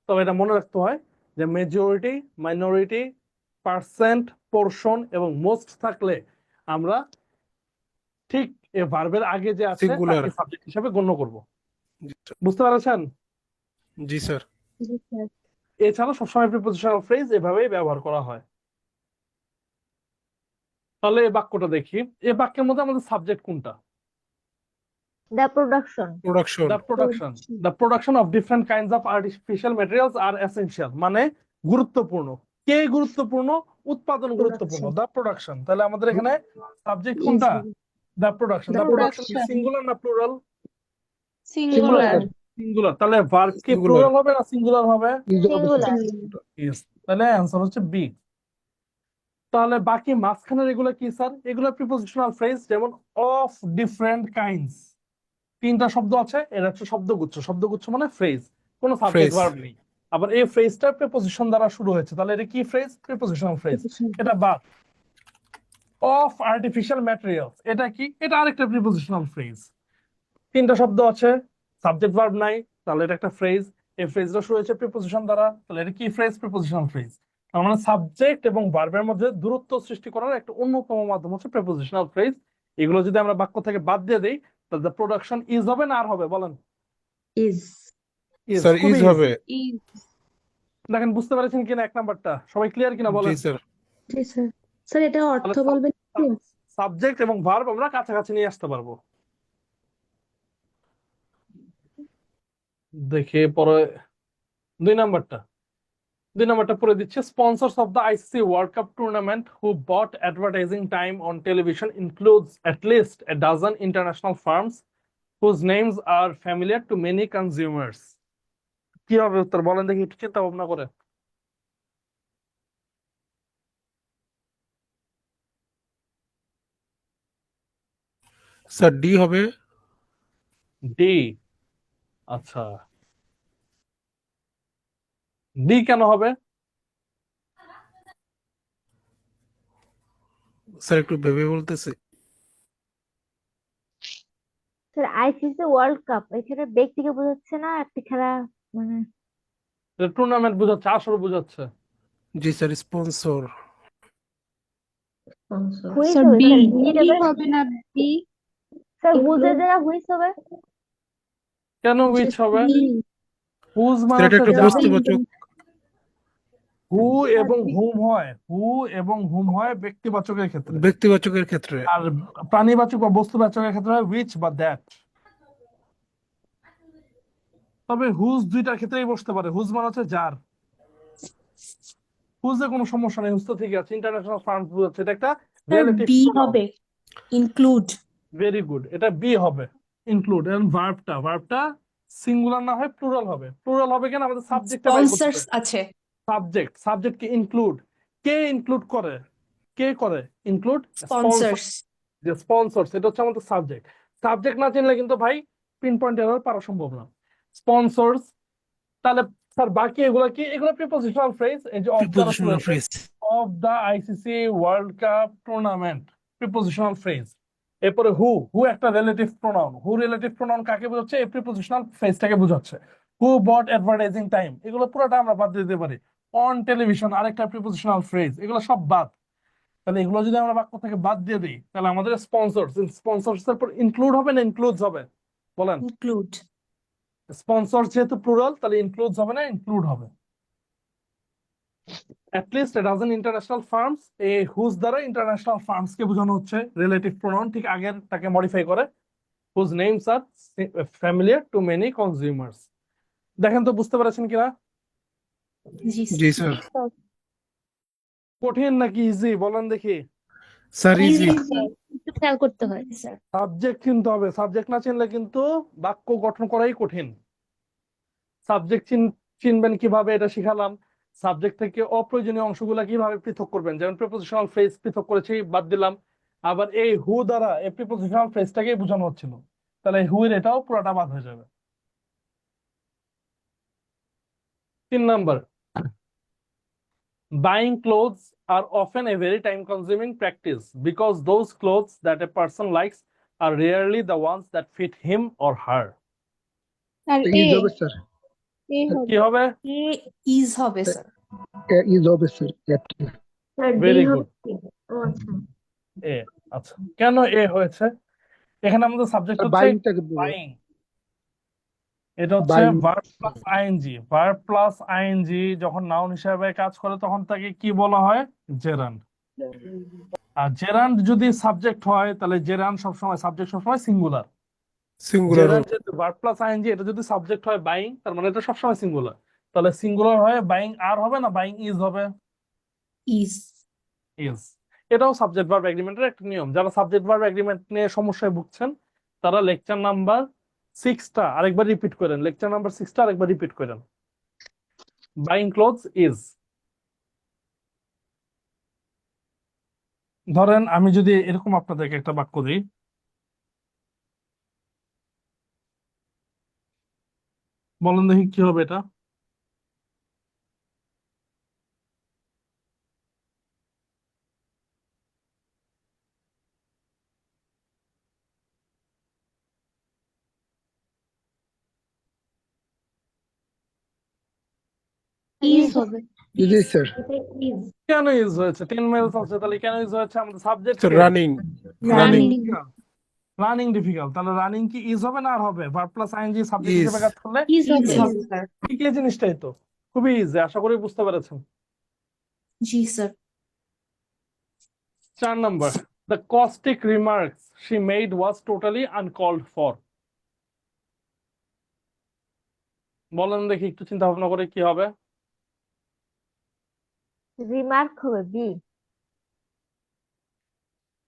তবে এটা মনে রাখতে হয় যে মেজরিটি, মাইনরিটি, পার্সেন্ট, পোর্শন এবং মোস্ট থাকলে আমরা ঠিক এই ভার্বের আগে যে আছে সিঙ্গুলার। তাকে সাবজেক্ট হিসেবে গণ্য করব। জি স্যার। বুঝতে পারছেন? জি স্যার। জি স্যার। এছাড়া সবসময় প্রিপোজিশনাল ফ্রেজ এভাবেই ব্যবহার করা হয়। তাহলে এই বাক্যটা দেখি। এই বাক্যের মধ্যে আমাদের সাবজেক্ট কোনটা? The production. Production. The production. The production of different kinds of artificial materials are essential. মানে গুরুত্বপূর্ণ। কে গুরুত্বপূর্ণ? উৎপাদন গুরুত্বপূর্ণ। প্রোডাকশন। The production. তাহলে আমাদের এখানে সাবজেক্ট ইজ কোনটা? হবে। The production. The The production কি প্রোডাকশন। সিঙ্গুলার না plural? Singular singular. Sir. Singular. তাহলে ভার্ব কি সিঙ্গুলার। প্লুরাল হবে না সিঙ্গুলার হবে? ইজ হবে স্যার। সিঙ্গুলার। Yes. তাহলে অ্যান্সার হচ্ছে বি। তাহলে বাকি মাঝখানের এগুলো কি স্যার? এগুলো প্রিপোজিশনাল ফ্রেজ, যেমন অফ ডিফারেন্ট কাইন্ডস। তিনটা শব্দ আছে, এর হচ্ছে শব্দগুচ্ছ। শব্দগুচ্ছ মানে ফ্রেজ, কোনো সাবজেক্ট ফ্রেজ। ভার্ব নেই। আবার এই ফ্রেজটা প্রিপোজিশন দ্বারা শুরু হয়েছে, তাহলে এটা কি ফ্রেজ? Prepositional phrase. এটা বাদ। অফ আর্টিফিশিয়াল ম্যাটেরিয়ালস, এটা কি? এটা আরেকটা প্রিপোজিশনাল ফ্রেজ। তিনটা শব্দ আছে, সাবজেক্ট ভার্ব নাই, তাহলে এটা একটা ফ্রেজ। এই ফ্রেজটা শুরু হয়েছে প্রিপোজিশন দ্বারা, তাহলে এটা কি ফ্রেজ? Prepositional phrase. তার মানে সাবজেক্ট এবং ভার্বের মধ্যে দূরত্ব সৃষ্টি করার একটা অন্যতম মাধ্যম হচ্ছে প্রিপোজিশনাল ফ্রেজ। এগুলো যদি আমরা বাক্য থেকে বাদ দিয়ে দিই, তাহলে প্রোডাকশন ইজ হবে না আর হবে? বলেন। ইজ। Is, স্যার খুবই ইজ easy। হবে। ইজ। দেখেন বুঝতে পেরেছেন কিনা এক নাম্বারটা? সবাই ক্লিয়ার কিনা জি বলেন। স্যার। জি স্যার। স্যার এটা অর্থ তাহলে বলবেন একটু? সাবজেক্ট এবং ভার্ব আমরা কাছাকাছি নিয়ে আসতে পারবো। দেখে পরে দুই নাম্বারটা পড়ে দিচ্ছে। Sponsors of the ICC world cup tournament who bought advertising time on television includes at least a dozen international firms whose names are familiar to many consumers. কি হবে উত্তর? বলেন দেখি একটু চিন্তা ভাবনা করে। স্যার ডি হবে। ডি। আচ্ছা, ডি কেন হবে? স্যার একটু ভেবে বলতেছে। স্যার আইসিসি ওয়ার্ল্ড কাপ এখানে ব্যক্তিকে বোঝাচ্ছে না, একটা খেলা মানে টুর্নামেন্ট বোঝাচ্ছে, আসর বোঝাচ্ছে। জি স্যার, স্পন্সর। হুইস স্যার হবে বি স্যার বি যাবে হবে না বি? স্যার হুজের জায়গা হুইস হবে। কেন উইচ হবে? বি হুজ স্যার মানে এটা হচ্ছে একটু যার। বস্তুবাচক। হু স্যার এবং হুম হয়, হু এবং হুম হয় ব্যক্তিবাচকের ক্ষেত্রে, ব্যক্তিবাচকের ক্ষেত্রে। আর প্রাণীবাচক বা বস্তুবাচকের ক্ষেত্রে হয় উইচ বা দ্যাট। তবে হুজ দুইটার ক্ষেত্রেই বসতে পারে। হুজ মানে হচ্ছে যার। হুজে কোনো সমস্যা নেই, হুজ তো ঠিক আছে, ইন্টারন্যাশনাল ফার্মস বোঝাচ্ছে, এটা একটা স্যার রিলেটিভ বি প্রোনাউন। হবে, ইনক্লুড। ভেরি গুড, এটা বি হবে, ইনক্লুড। এবং ভার্বটা সিঙ্গুলার না হয় প্লুরাল হবে। প্লুরাল হবে কেন? আমাদের সাবজেক্টটা বাই করতে স্পন্সরস হবে। আছে। সাবজেক্টকে ইনক্লুড, কে ইনক্লুড করে? কে করে ইনক্লুড? স্পন্সর। স্পন্সরস। যে স্পন্সর, সেটা হচ্ছে আমাদের সাবজেক্ট। সাবজেক্ট না চিনলে কিন্তু ভাই পিন পয়েন্ট এরর পারা সম্ভব না। স্পন্সরস। তাহলে স্যার বাকি এগুলো কি? এগুলো প্রিপোজিশনাল ফ্রেজ। এই যে অফ দ্বারা শুরু প্রিপোজিশনাল হয়েছে, phrase. Of the ICC world cup tournament, prepositional phrase. এরপরে হু, হু একটা relative pronoun. Who relative pronoun কাকে বোঝাচ্ছে? এই প্রিপোজিশনাল ফ্রেজটাকে বোঝাচ্ছে। হু বট অ্যাডভার্টাইজিং টাইম, এগুলো পুরোটা আমরা বাদ দিতে পারি। অন টেলিভিশন আরেকটা প্রিপোজিশনাল ফ্রেজ, এগুলো সব বাদ। তাহলে এগুলো যদি আমরা বাক্য থেকে বাদ দিয়ে দিই, তাহলে আমাদের স্পন্সরস এর পর ইনক্লুড হবে না ইনক্লুডস হবে? বলেন। ইনক্লুড। স্পন্সর যেহেতু প্লুরাল, তাহলে ইনক্লুডস হবে না ইনক্লুড হবে? At least it has an international firms, এই হুজ দ্বারা ইন্টারন্যাশনাল ফার্মস কে বোঝানো হচ্ছে। রিলেটিভ প্রোনাউন ঠিক আগের তাকে মডিফাই করে, whose names are familiar to many consumers. দেখেন তো বুঝতে পেরেছেন কিনা? জি জি স্যার। কঠিন নাকি ইজি বলেন দেখি? Sir easy. একটু খেয়াল করতে হয়। সাবজেক্ট চিনতে হবে, সাবজেক্ট না চিনলে কিন্তু বাক্য গঠন করাই কঠিন। সাবজেক্ট চিনবেন কিভাবে এটা শিখালাম। সাবজেক্ট থেকে অপ্রয়োজনীয় অংশগুলা কিভাবে পৃথক করবেন, যেমন প্রিপোজিশনাল ফ্রেজ পৃথক করেছি, বাদ দিলাম। আবার এই হু দ্বারা এই প্রিপোজিশনাল ফ্রেজটাকে বোঝানো হচ্ছিল, তাহলে হু এর এটাও পুরোটা বাদ হয়ে যাবে। 3 number, buying clothes are often a very time consuming practice because those clothes that a person likes are rarely the ones that fit him or her. Are is হবে স্যার, এ হবে কি হবে? এ ইজ হবে sir. Is হবে sir. Sir D very হবে। Good, ও আচ্ছা। A. আচ্ছা, কেন এ হয়েছে? এখানে আমাদের সাবজেক্ট হচ্ছে বাইংটাকে বাইং। এটা হচ্ছে buying verb plus ING. Verb plus ING যখন নাউন হিসেবে কাজ করে তখন তাকে কি বলা হয়? জেরান্ড। আর জেরান্ড যদি সাবজেক্ট হয়, তাহলে জেরান্ড সবসময়, সাবজেক্ট সবসময় সিঙ্গুলার। সিঙ্গুলার জেরান্ড হবে। যেহেতু ভার্ব প্লাস আইএনজি, এটা যদি সাবজেক্ট হয় বাইং, তার মানে এটা সবসময় সিঙ্গুলার। তাহলে সিঙ্গুলার হয় বাইং আর হবে না বাইং ইজ হবে? ইজ। ইজ। এটাও সাবজেক্ট ভার্ব এগ্রিমেন্টের একটা নিয়ম। যারা সাবজেক্ট ভার্ব এগ্রিমেন্ট নিয়ে সমস্যায় ভুগছেন, তারা লেকচার নাম্বার 6টা আরেকবার রিপিট করেন। লেকচার নাম্বার 6টা আরেকবার রিপিট করেন। Buying clothes is. ধরেন আমি যদি এরকম আপনাদেরকে একটা বাক্য দিই, বলেন দেখি কি হবে এটা? ইজ হবে। জি স্যার। এটা ইজ। কেন ইজ হয়েছে? 10 মাইলস আছে, তাহলে কেন ইজ হয়েছে? আমাদের সাবজেক্ট স্যার কে? রানিং। রানিং। Running difficult. তাহলে রানিং কি ইজ হবে না আর হবে? Verb plus ING subject is. হিসেবে কাজ করলে ইজ ইজ হবে। হবে স্যার। ঠিক এই জিনিসটাই তো। খুবই ইজি, আশা করি বুঝতে পেরেছেন। জি sir. 4 number, the caustic remarks she made was totally uncalled for. বলেন দেখি একটু চিন্তা ভাবনা করে কি হবে? রিমার্ক হবে বি।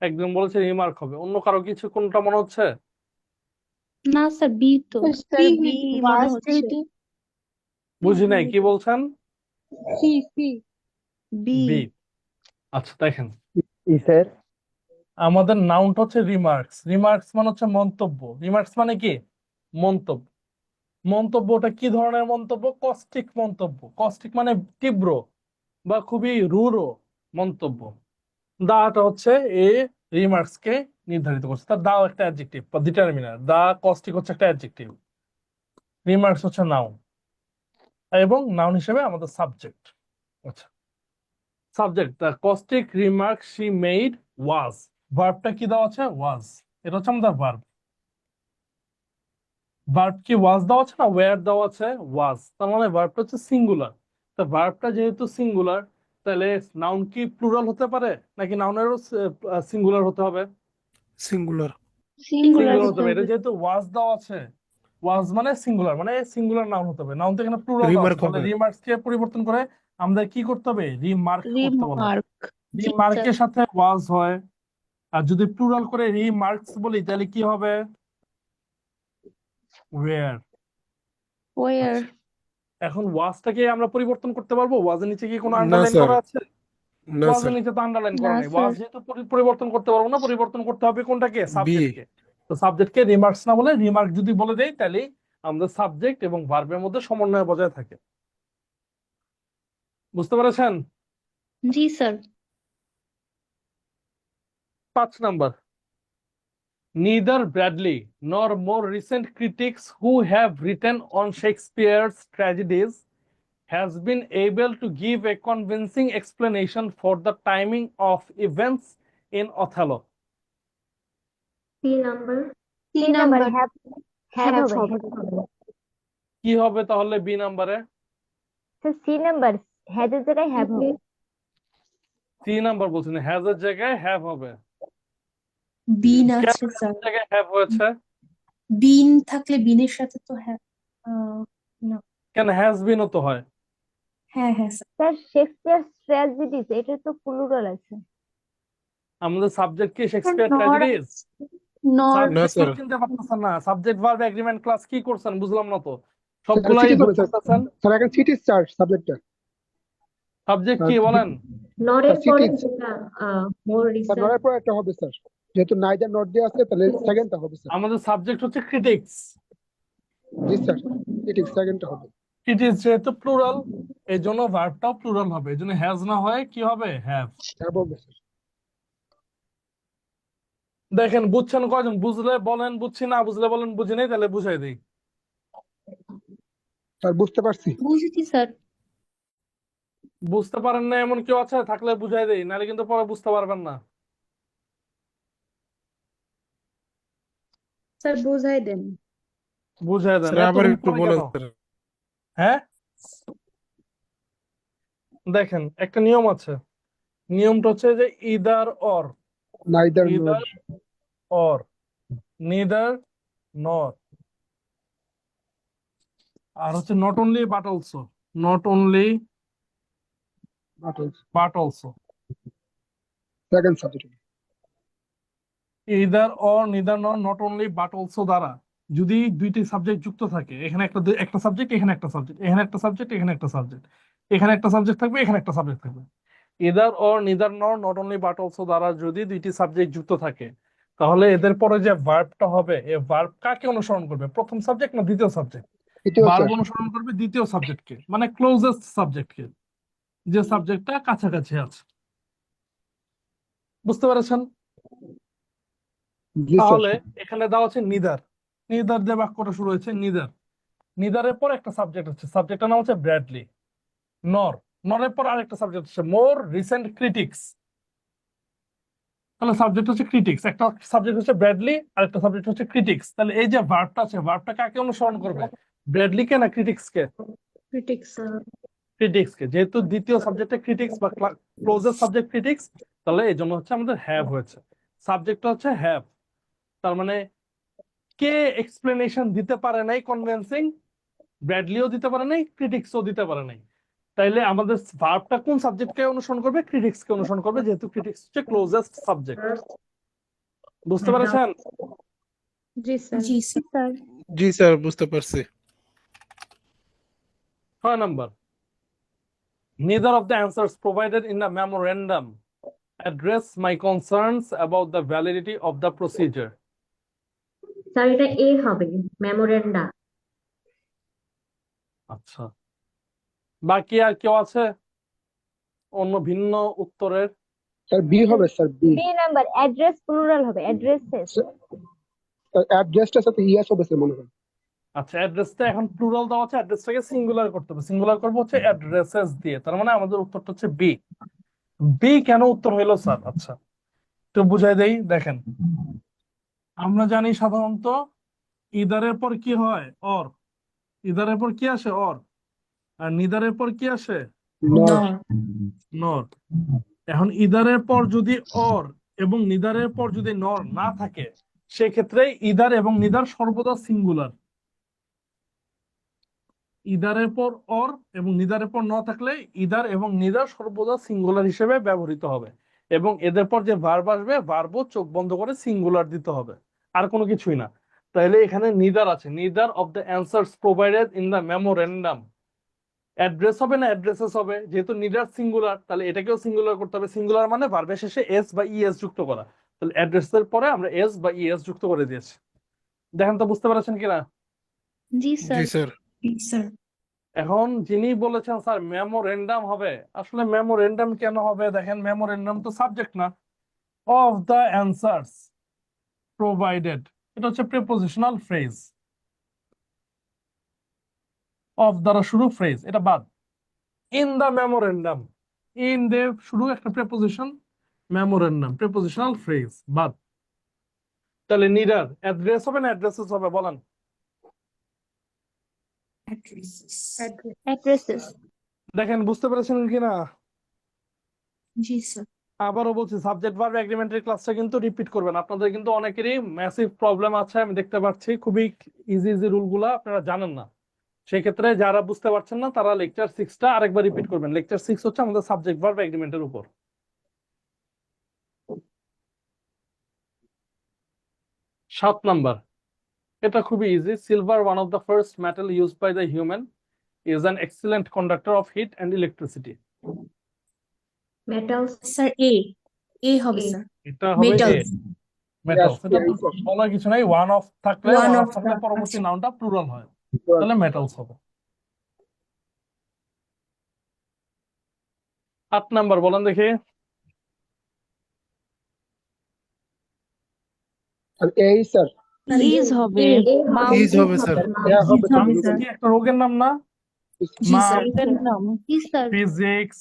একজন বলেছে রিমার্ক হবে, অন্য কারো কিছু কোনটা মনে হচ্ছে? না স্যার বি তো। স্যার বি মনে হচ্ছে। বুঝি নাই, কি বলছেন? C C B. বি। আচ্ছা দেখেন, ই স্যার। আমাদের নাউনটা হচ্ছে রিমার্কস। রিমার্কস মানে হচ্ছে মন্তব্য। রিমার্কস মানে কি? মন্তব্য। মন্তব্যটা কি ধরনের মন্তব্য? কস্টিক মন্তব্য। কস্টিক মানে তীব্র বা খুবই রূঢ় মন্তব্য। দাটা হচ্ছে এ রিমার্কস কে নির্ধারিত করছে। তার দাও একটা অ্যাডজেক্টিভ বা ডিটারমিনার। দা কস্টিক হচ্ছে একটা অ্যাডজেক্টিভ, রিমার্কস হচ্ছে নাউন, এবং নাউন হিসেবে আমাদের সাবজেক্ট। আচ্ছা, subject the caustic remark she made was. ভার্বটা কি দেওয়া আছে? ওয়াজ। এটা হচ্ছে আমাদের ভার্ব। ভার্ব কি ওয়াজ দেওয়া আছে না ওয়্যার দেওয়া আছে? ওয়াজ। তার মানে ভার্বটা হচ্ছে সিঙ্গুলার। তা ভার্বটা যেহেতু সিঙ্গুলার, তাহলে নাউন কি প্লুরাল হতে পারে নাকি নাউনেরও সিঙ্গুলার হতে হবে? সিঙ্গুলার। সিঙ্গুলার হতে হবে। এটা যেহেতু ওয়াজ দেওয়া আছে, ওয়াজ মানে সিঙ্গুলার, মানে সিঙ্গুলার নাউন হতে হবে। নাউন তো এখানে প্লুরাল দেওয়া আছে, রিমার্ক তাহলে হবে। রিমার্কস কে পরিবর্তন করে আমাদের কি করতে হবে? রিমার্ক করতে বলা হবে। রিমার্ক। জি স্যার। রিমার্কের সাথে ওয়াজ হয়, আর যদি প্লুরাল করে রিমার্কস বলি তাহলে কি হবে? ওয়্যার। ওয়ার। এখন ওয়াজটাকে আমরা পরিবর্তন করতে পারবো? ওয়াজের নিচে কি কোনো না আন্ডারলাইন স্যার, করা আছে? না ওয়াজের স্যার। নিচে তো আন্ডারলাইন করা না নাই। ওয়াজ স্যার। যেহেতু পরিবর্তন করতে পারবো না, পরিবর্তন করতে হবে কোনটাকে? বি। সাবজেক্টকে। তো সাবজেক্টকে রিমার্কস না বলে রিমার্ক যদি বলে দেই, তাহলে আমাদের সাবজেক্ট এবং ভার্বের মধ্যে সমন্বয় বজায় থাকে। বুঝতে পেরেছেন? জি sir. 5 number, neither Bradley nor more recent critics who have written on Shakespeare's tragedies has been able to give a convincing explanation for the timing of events in Othello. C number. C number have have হবে। কি হবে তাহলে B নাম্বারে? C number has এর জায়গায় have হবে। C number বলছেন has এর জায়গায় হ্যাভ হবে। বিন কেন আছে has স্যার। এর জায়গায় হ্যাভ হয়েছে? বিন থাকলে বিনের সাথে তো হ্যাঁ না। কেন হ্যাজ বিন তো হয়? হ্যাঁ হ্যাঁ স্যার। স্যার শেক্সপিয়ার ট্র্যাজেডিস এটা তো প্লুরাল আছে। আমাদের সাবজেক্ট কি শেক্সপিয়ার নর ট্র্যাজেডিস? নর না সাবজেক্ট স্যার। চিনতে পারতেছেন না? সাবজেক্ট ভার্ব এগ্রিমেন্ট ক্লাস কি করছেন বুঝলাম না তো। স্যার সবগুলাই সিটিজ ভুল হবে স্যার। করতেছেন। স্যার এখন সিটিজ স্যার সাবজেক্টটা। সাবজেক্ট কি বলেন? নরের স্যার পরে সিটিজ। যেটা মোর স্যার রিসেন্ট। নয়ের পর একটা হবে স্যার, যেহেতু নাইদার নট দিয়ে আছে তাহলে সেকেন্ডটা হবে স্যার। আমাদের সাবজেক্ট হচ্ছে ক্রিটিক্স। জি স্যার, সিটিজ সেকেন্ডটা হবে। ক্রিটিক্স যেহেতু প্লুরাল, এই জন্য ভার্বটাও প্লুরাল হবে। এই জন্য হ্যাজ না হয় কি হবে? হ্যাভ। হ্যাঁ বলবে স্যার। দেখেন বুঝছেন কয়জন? বুঝলে বলেন বুঝছি, না বুঝলে বলেন বুঝি নাই, তাহলে বুঝাই দিই। স্যার বুঝতে পারছি। বুঝেছি স্যার। বুঝতে পারেন না এমন কেউ আছে? থাকলে বুঝাই দেই, নাহলে কিন্তু পরে বুঝতে পারবেন না। স্যার বুঝাই দেন। বুঝাই দেন। স্যার আবার এতক্ষণ একটু পরে বলেন কেন? স্যার। হ্যাঁ, দেখেন একটা নিয়ম আছে। নিয়মটা হচ্ছে যে either or, neither not. Either or, neither নর, আর হচ্ছে not only but also. Not only but also. Second subject. Either or neither নর নট অনলি বাট অলসো দ্বারা যদি দুইটি সাবজেক্ট যুক্ত থাকে, এখানে একটা সাবজেক্ট, এখানে একটা সাবজেক্ট, এখানে একটা সাবজেক্ট, এখানে একটা সাবজেক্ট, এখানে একটা সাবজেক্ট থাকবে, এখানে একটা সাবজেক্ট থাকবে। ইদার অর নিদার নর নট অনলি বাট অলসো দ্বারা যদি দুইটি সাবজেক্ট যুক্ত থাকে, তাহলে এদের পরে যে ভার্বটা হবে, এই ভার্ব কাকে অনুসরণ করবে? প্রথম সাবজেক্ট না দ্বিতীয় সাবজেক্ট? দ্বিতীয় ভার্ব স্যার। অনুসরণ করবে দ্বিতীয় সাবজেক্টকে, মানে ক্লোজেস্ট সাবজেক্টকে, যে সাবজেক্টটা কাছাকাছি আছে। বুঝতে পেরেছেন? জি স্যার। তাহলে এখানে দেওয়া আছে নিদার। নিদার দিয়ে বাক্যটা শুরু হয়েছে। নিদার, নিদারের পর একটা সাবজেক্ট হচ্ছে, সাবজেক্টের নাম হচ্ছে ব্র্যাডলি। নর, নরের পর আরেকটা সাবজেক্ট হচ্ছে মোর রিসেন্ট ক্রিটিক্স। তাহলে সাবজেক্ট হচ্ছে ক্রিটিক্স, একটা সাবজেক্ট হচ্ছে ব্র্যাডলি, আরেকটা সাবজেক্ট হচ্ছে ক্রিটিক্স। তাহলে এই যে ভার্বটা আছে, ভার্বটা কাকে অনুসরণ করবে? ব্র্যাডলিকে না ক্রিটিক্সকে? ক্রিটিক্স। ক্রিটিক্সকে। যেহেতু দ্বিতীয় সাবজেক্টে ক্রিটিক্স বা ক্লোজেস্ট সাবজেক্ট ক্রিটিক্স, তাহলে এই জন্য হচ্ছে আমাদের হ্যাভ হয়েছে। সাবজেক্টটা হচ্ছে হ্যাভ। তার মানে কে এক্সপ্লেনেশন দিতে পারে নাই কনভিন্সিং? ব্র্যাডলিও দিতে পারে নাই, ক্রিটিক্সও দিতে পারে নাই। তাইলে আমাদের ভার্বটা কোন সাবজেক্টকে অনুসরণ করবে? ক্রিটিক্সকে অনুসরণ করবে, যেহেতু ক্রিটিক্স হচ্ছে ক্লোজেস্ট সাবজেক্ট। বুঝতে পেরেছেন? জি স্যার। জি স্যার। জি স্যার, বুঝতে পারছি। 6 number, neither of the answers provided in the memorandum address my concerns about the validity of the procedure. Sir এটা এ হবে, মেমোরেন্ডা। আচ্ছা, বাকি আর কেউ আছে অন্য ভিন্ন উত্তরের? স্যার বি হবে, sir B. B number, address plural হবে, অ্যাড্রেসেস। অ্যাড্রেসটার সাথে ইয়েস হবে স্যার, মনে করেন। আচ্ছা, অ্যাড্রেসটা এখন প্লুরাল দেওয়া আছে, অ্যাড্রেসটাকে সিঙ্গুলার করতে হবে। সিঙ্গুলার করবো হচ্ছে অ্যাড্রেসেস দিয়ে, তার মানে আমাদের উত্তরটা হচ্ছে বি। বি কেন উত্তর হইলো স্যার? আচ্ছা, একটু বুঝাই দেই। দেখেন, আমরা জানি সাধারণত ইদারের পর কি হয়? অর। ইদারের পর কি আসে? অর। আর নিদারের পর কি আসে? নট। নর। এখন ইদারের পর যদি অর এবং নিদারের পর যদি নর না থাকে, সেক্ষেত্রে ইদার এবং নিদার সর্বদা সিঙ্গুলার। ইদারের পর অর এবং নিদারের পর ন থাকলে ইদার এবং নিদার সর্বদা সিঙ্গুলার হিসেবে ব্যবহৃত হবে, এবং এদের পর যে ভার্ব আসবে, ভার্বও চোখ বন্ধ করে সিঙ্গুলার দিতে হবে, আর কোনো কিছুই না। তাহলে এখানে নিদার আছে, neither of the answers provided in the memorandum. Address হবে না অ্যাড্রেসেস হবে, যেহেতু নিদার সিঙ্গুলার তাহলে এটাকেও সিঙ্গুলার করতে হবে। সিঙ্গুলার মানে ভার্বের শেষে এস বা ইএস যুক্ত করা, তাহলে অ্যাড্রেসের পরে আমরা এস বা ইএস যুক্ত করে দিয়েছি। দেখেন তো বুঝতে পারছেন কিনা? জি স্যার। জি স্যার। স্যার এখন যিনি বলেছেন স্যার মেমোরেন্ডাম হবে, আসলে মেমোরেন্ডাম কেন হবে? দেখেন, মেমোরেন্ডাম তো সাবজেক্ট না। অফ দ্য অ্যান্সার্স প্রোভাইডেড, এটা হচ্ছে প্রিপোজিশনাল ফ্রেজ। অফ দ্বারা শুরু ফ্রেজ, এটা বাদ। ইন দ্য মেমোরেন্ডাম, ইন দে শুরু একটা প্রিপোজিশন, মেমোরেন্ডাম প্রিপোজিশনাল ফ্রেজ, বাদ। তাহলে নিডার অ্যাড্রেস হবে না অ্যাড্রেসেস হবে? বলেন। অ্যাড্রেসেস। দেখেন, বুঝতে পেরেছেন কিনা? জি স্যার। আবারও বলছি, সাবজেক্ট ভার্ব এগ্রিমেন্টের ক্লাসটা কিন্তু রিপিট করবেন। আপনাদের কিন্তু অনেকেরই ম্যাসিভ প্রবলেম আছে, আমি দেখতে পাচ্ছি। খুবই ইজি ইজি রুলগুলো আপনারা জানেন না, সেক্ষেত্রে যারা বুঝতে পারছেন না তারা লেকচার 6টা আরেকবার রিপিট করবেন। লেকচার 6 হচ্ছে আমাদের সাবজেক্ট ভার্ব এগ্রিমেন্টের উপর। 7 নাম্বার, এটা খুবই easy. Silver, one of the first metal used by the human, is an excellent conductor of heat and electricity. Metals. Sir A হবে স্যার। এটা হবে এ, মেটালস। মেটালস। এটা তো Yes, yes. বলার কিছু নাই, ওয়ান অফ থাকলে One ওয়ান অফ of থাকলে the- পরবর্তী আচ্ছা। নাউনটা প্লুরাল হয়, তাহলে মেটালস হবে। 8 নাম্বার বলেন দেখি। আর এই স্যার, ইজ হবে, ইজ হবে স্যার। এ হবে স্যার। মামস কি একটা রোগের নাম না? জি স্যার। রোগের নাম। জি স্যার। ফিজিক্স,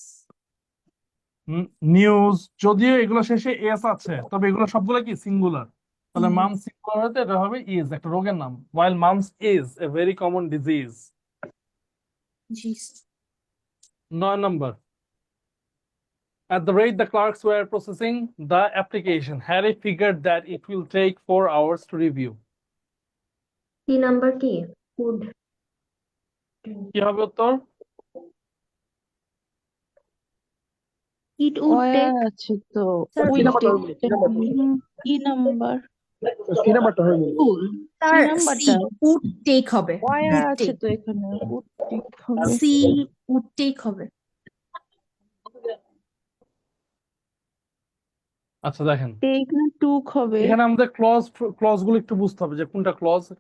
নিউজ, যদিও এগুলো শেষে এস আছে, তবে এগুলো সবগুলো কি সিঙ্গুলার। তাহলে মামস সিঙ্গুলার হতে এটা হবে ইজ, একটা রোগের নাম। while mumps is a very common disease. G sir. 9 number, at the rate the clerks were processing the application, Harry figured that it will take 4 hours to review. C number কি? Food. কি হবে উত্তর? It would take. আছে তো, sir, C নাম্বারটা হবে, C নাম্বারটা। কি নাম্বার? সি নাম্বারটা হবে। স্যার নাম্বারটা? সি উড টেক হবে। ওয়া Would আছে take. তো এখানে, উড টেক হবে। সি উড টেক হবে। আচ্ছা দেখেন, টেক না টুক হবে? এখানে আমাদের ক্লজ গুলো একটু বুঝতে হবে যে কোনটা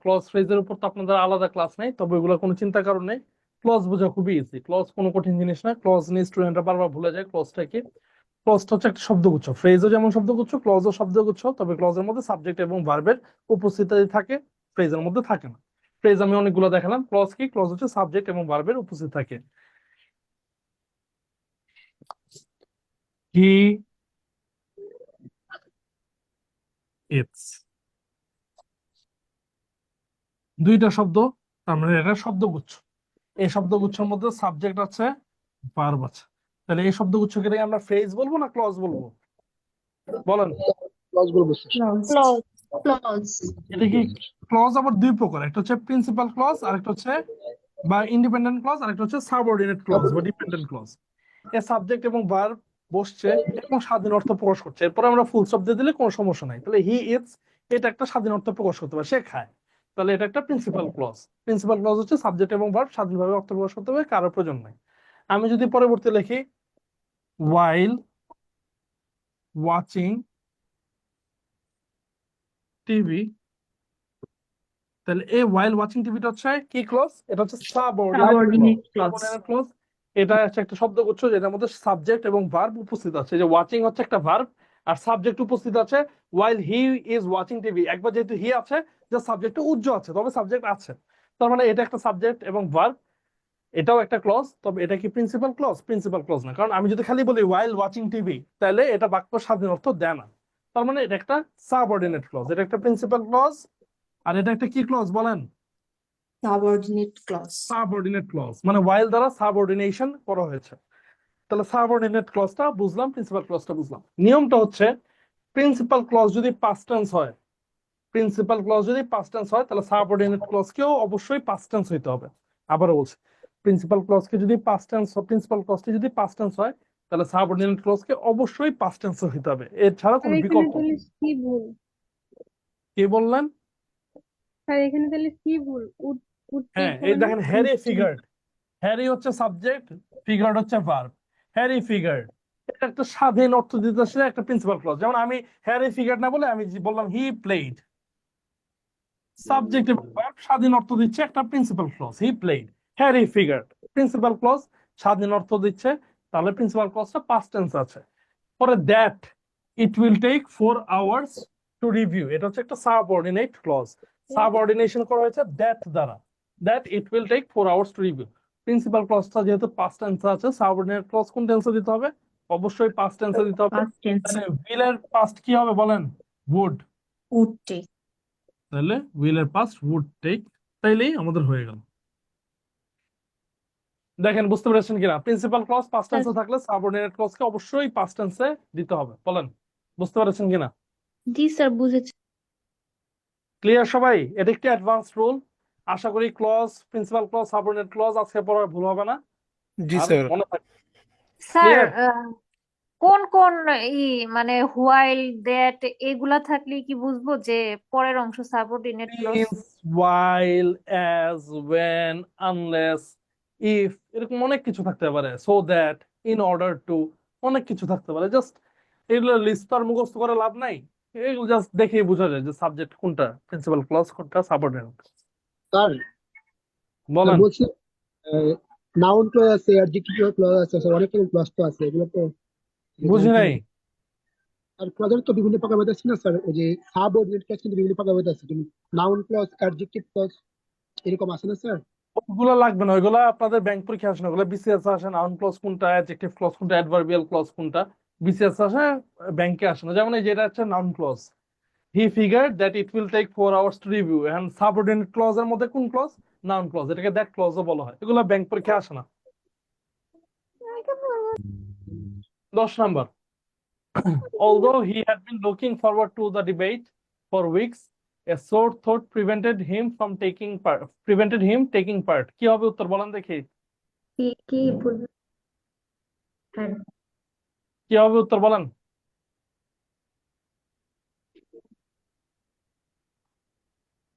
ক্লজ ফ্রেজের উপর তো আপনাদের আলাদা ক্লাস নেই, তবে ওগুলো কোনো চিন্তা কারণ নেই। ক্লজ বোঝা খুবই ইজি, ক্লজ কোনো কঠিন জিনিস না। ক্লজ নিয়ে স্টুডেন্টরা বারবার ভুলে যায় ক্লজটা কি। ক্লজটা হচ্ছে একটা শব্দগুচ্ছ, ফ্রেজও যেমন শব্দগুচ্ছ, ক্লজও শব্দগুচ্ছ, তবে ক্লজের মধ্যে সাবজেক্ট এবং ভার্বের উপস্থিতি থাকে, ফ্রেজের মধ্যে থাকে না। ফ্রেজ আমি অনেকগুলো দেখালাম, ক্লজ কি? ক্লজ হচ্ছে সাবজেক্ট এবং ভার্বের উপস্থিতি থাকে। হি ইটস, দুইটা শব্দ, তার মানে এটা শব্দগুচ্ছ। এই শব্দগুচ্ছের মধ্যে সাবজেক্ট আছে, ভার্ব আছে। তাহলে এই শব্দগুচ্ছকে আমরা ফ্রেজ বলবো না ক্লজ বলবো? বলেন। ক্লজ বলবো স্যার। ক্লজ। এটা কি? ক্লজ আবার দুই প্রকার, একটা হচ্ছে প্রিন্সিপাল ক্লজ, আরেকটা হচ্ছে বা ইন্ডিপেন্ডেন্ট ক্লজ, আরেকটা হচ্ছে সাবঅর্ডিনেট ক্লজ বা ডিপেন্ডেন্ট ক্লজ। এর সাবজেক্ট এবং ভার্ব বসছে এবং স্বাধীন অর্থ প্রকাশ করছে, এরপর আমরা ফুল স্টপ দিয়ে দিলে কোনো সমস্যা নাই। তাহলে হি ইটস, এটা একটা স্বাধীন অর্থ প্রকাশ করতে পারে, সে খায়, তাহলে এটা একটা প্রিন্সিপাল ক্লজ। প্রিন্সিপাল ক্লজ হচ্ছে সাবজেক্ট এবং ভার্ব স্বাধীনভাবে অর্থ প্রকাশ করতে হবে, কারোর প্রয়োজন নাই। আমি যদি পরবর্তী লিখি while ওয়াচিং টিভি, তাহলে এই while watching টিভিটা হচ্ছে কি ক্লজ? এটা হচ্ছে সাবঅর্ডিনেট সাবঅর্ডিনেট ক্লজ। ক্লজ। এটা হচ্ছে একটা শব্দগুচ্ছ যেটার মধ্যে সাবজেক্ট এবং ভার্ব উপস্থিত আছে। এই যে ওয়াচিং হচ্ছে একটা ভার্ব আর সাবজেক্ট উপস্থিত আছে while he is watching TV. একবার যেহেতু হি আছে, যে সাবজেক্টটা উজ্জ আছে, তবে সাবজেক্ট আছে, তার মানে এটা একটা সাবজেক্ট এবং ভার্ব, এটাও একটা ক্লজ। তবে এটা কি প্রিন্সিপাল ক্লজ? প্রিন্সিপাল ক্লজ না, কারণ আমি যদি খালি বলি while watching টিভি, তাহলে এটা বাক্য স্বাধীন অর্থ দেয় না। তার মানে এটা একটা সাবঅর্ডিনেট ক্লজ, এটা একটা প্রিন্সিপাল ক্লজ। আর এটা একটা কি ক্লজ বলেন? Subordinate clause. সাবঅর্ডিনেট ক্লজ, মানে while দ্বারা সাবঅর্ডিনেশন করা হয়েছে। তাহলে সাবঅর্ডিনেট ক্লজটা বুঝলাম, প্রিন্সিপাল ক্লজটা বুঝলাম। নিয়মটা হচ্ছে প্রিন্সিপাল ক্লজ যদি পাস্ট টেন্স হয়, প্রিন্সিপাল ক্লজ যদি পাস্ট টেন্স হয়, তাহলে সাবঅর্ডিনেট ক্লজকেও অবশ্যই পাস্ট টেন্স হইতে হবে। আবারও বলছি, প্রিন্সিপাল ক্লজকে যদি পাস্ট টেন্স, প্রিন্সিপাল ক্লজটি যদি পাস্ট টেন্স হয়, তাহলে সাবঅর্ডিনেট ক্লজকে অবশ্যই পাস্ট টেন্স হইতে হবে, এছাড়া স্যার কোনো এখানে বিকল্প তাহলে নেই। সি ভুল। কি বললেন? স্যার এখানে তাহলে সি ভুল। উড উড টেক হ্যাঁ, এই হবে না? দেখেন হ্যারি ফিগার্ড, হ্যারি হচ্ছে সাবজেক্ট, ফিগার্ড হচ্ছে ভার্ব। হ্যারি ফিগার্ড এটা একটা স্বাধীন অর্থ দিতেছে একটা প্রিন্সিপাল ক্লজ। যেমন আমি হ্যারি ফিগার্ড না বলে আমি বললাম হি প্লেড, সাবজেক্ট এবং ভার্ব স্বাধীন অর্থ দিচ্ছে একটা principal clause. He played, Harry figured, principal clause স্বাধীন অর্থ দিচ্ছে, তাহলে প্রিন্সিপাল ক্লজটা পাস্ট টেন্স আছে। পরে that it will take 4 hours to review, এটা হচ্ছে একটা সাবঅর্ডিনেট ক্লজ। সাবঅর্ডিনেশন করা হয়েছে দ্যাট দ্বারা, that it will take 4 hours to review. Principal ক্লজটা যেহেতু পাস্ট টেন্সে আছে, সাবঅর্ডিনেট ক্লজ কোন টেন্সে দিতে হবে? অবশ্যই পাস্ট টেন্সে দিতে হবে। Past tense. তাহলে উইল এর পাস্ট কি হবে বলেন? উড। Would take. তাহলে উইল এর পাস্ট উড টেক, তাইলেই আমাদের হয়ে গেল। দেখেন বুঝতে পেরেছেন কিনা? প্রিন্সিপাল ক্লজ পাস্ট টেন্সে থাকলে সাবঅর্ডিনেট ক্লজকে অবশ্যই পাস্ট টেন্সে দিতে হবে। বলেন বুঝতে পেরেছেন কিনা? জি স্যার, বুঝেছি। ক্লিয়ার সবাই? এটা একটি অ্যাডভান্স রুল। আশা করি clause, principal clause, subordinate clause আজকে পড়ার ভুল হবে না, জি আর স্যার। মনে থাকবে। Sir clear? কোন কোন মানে হোয়াইল দ্যাট এগুলা থাকলে কি বুঝবো যে পরের অংশ subordinate clause? Since, while, as, when, unless, if, এরকম অনেক কিছু থাকতে পারে। so that, in order to, অনেক কিছু থাকতে পারে। জাস্ট এগুলো লিস্ট আর মুখস্থ করে লাভ নাই, এগুলো জাস্ট দেখেই বোঝা যায় যে সাবজেক্ট কোনটা, প্রিন্সিপাল ক্লজ কোনটা, সাবঅর্ডিনেট। স্যার বলেন। বলছি নাউন ক্লজ আছে, অ্যাডজেক্টিভ ক্লজ আছে, স্যার অনেক রকম ক্লজ তো আছে, এগুলো তো বুঝি নাই। আর ক্লজের তো বিভিন্ন প্রকার আছে না স্যার? ওই যে সাবঅর্ডিনেট ক্লজ কিন্তু বিভিন্ন প্রকার আছে, তুমি নাউন ক্লজ, অ্যাডজেক্টিভ ক্লজ এরকম আছে না স্যার? ওগুলো লাগবে না, ওইগুলো আপনাদের ব্যাংক পরীক্ষা আসে না, ওগুলো বিসিএস আসে। নাউন ক্লজ কোনটা, অ্যাডজেক্টিভ ক্লজ কোনটা, অ্যাডভার্বিয়াল ক্লজ কোনটা, বিসিএস আসে, ব্যাংকে আসে না। যেমন এই যেটা হচ্ছে noun clause, he figure that it will take 4 hours to review. And subordinate clause এর মধ্যে কোন ক্লজ? নাউন ক্লজ, এটাকে দ্যাট ক্লজও বলা হয়। এগুলো ব্যাংক পরীক্ষা আসে না। 10 নাম্বার, although he had been looking forward to the debate for weeks, a sore thought prevented him taking part. কি হবে উত্তর বলেন দেখি? কি ভুল? হ্যাঁ, কি হবে উত্তর বলেন?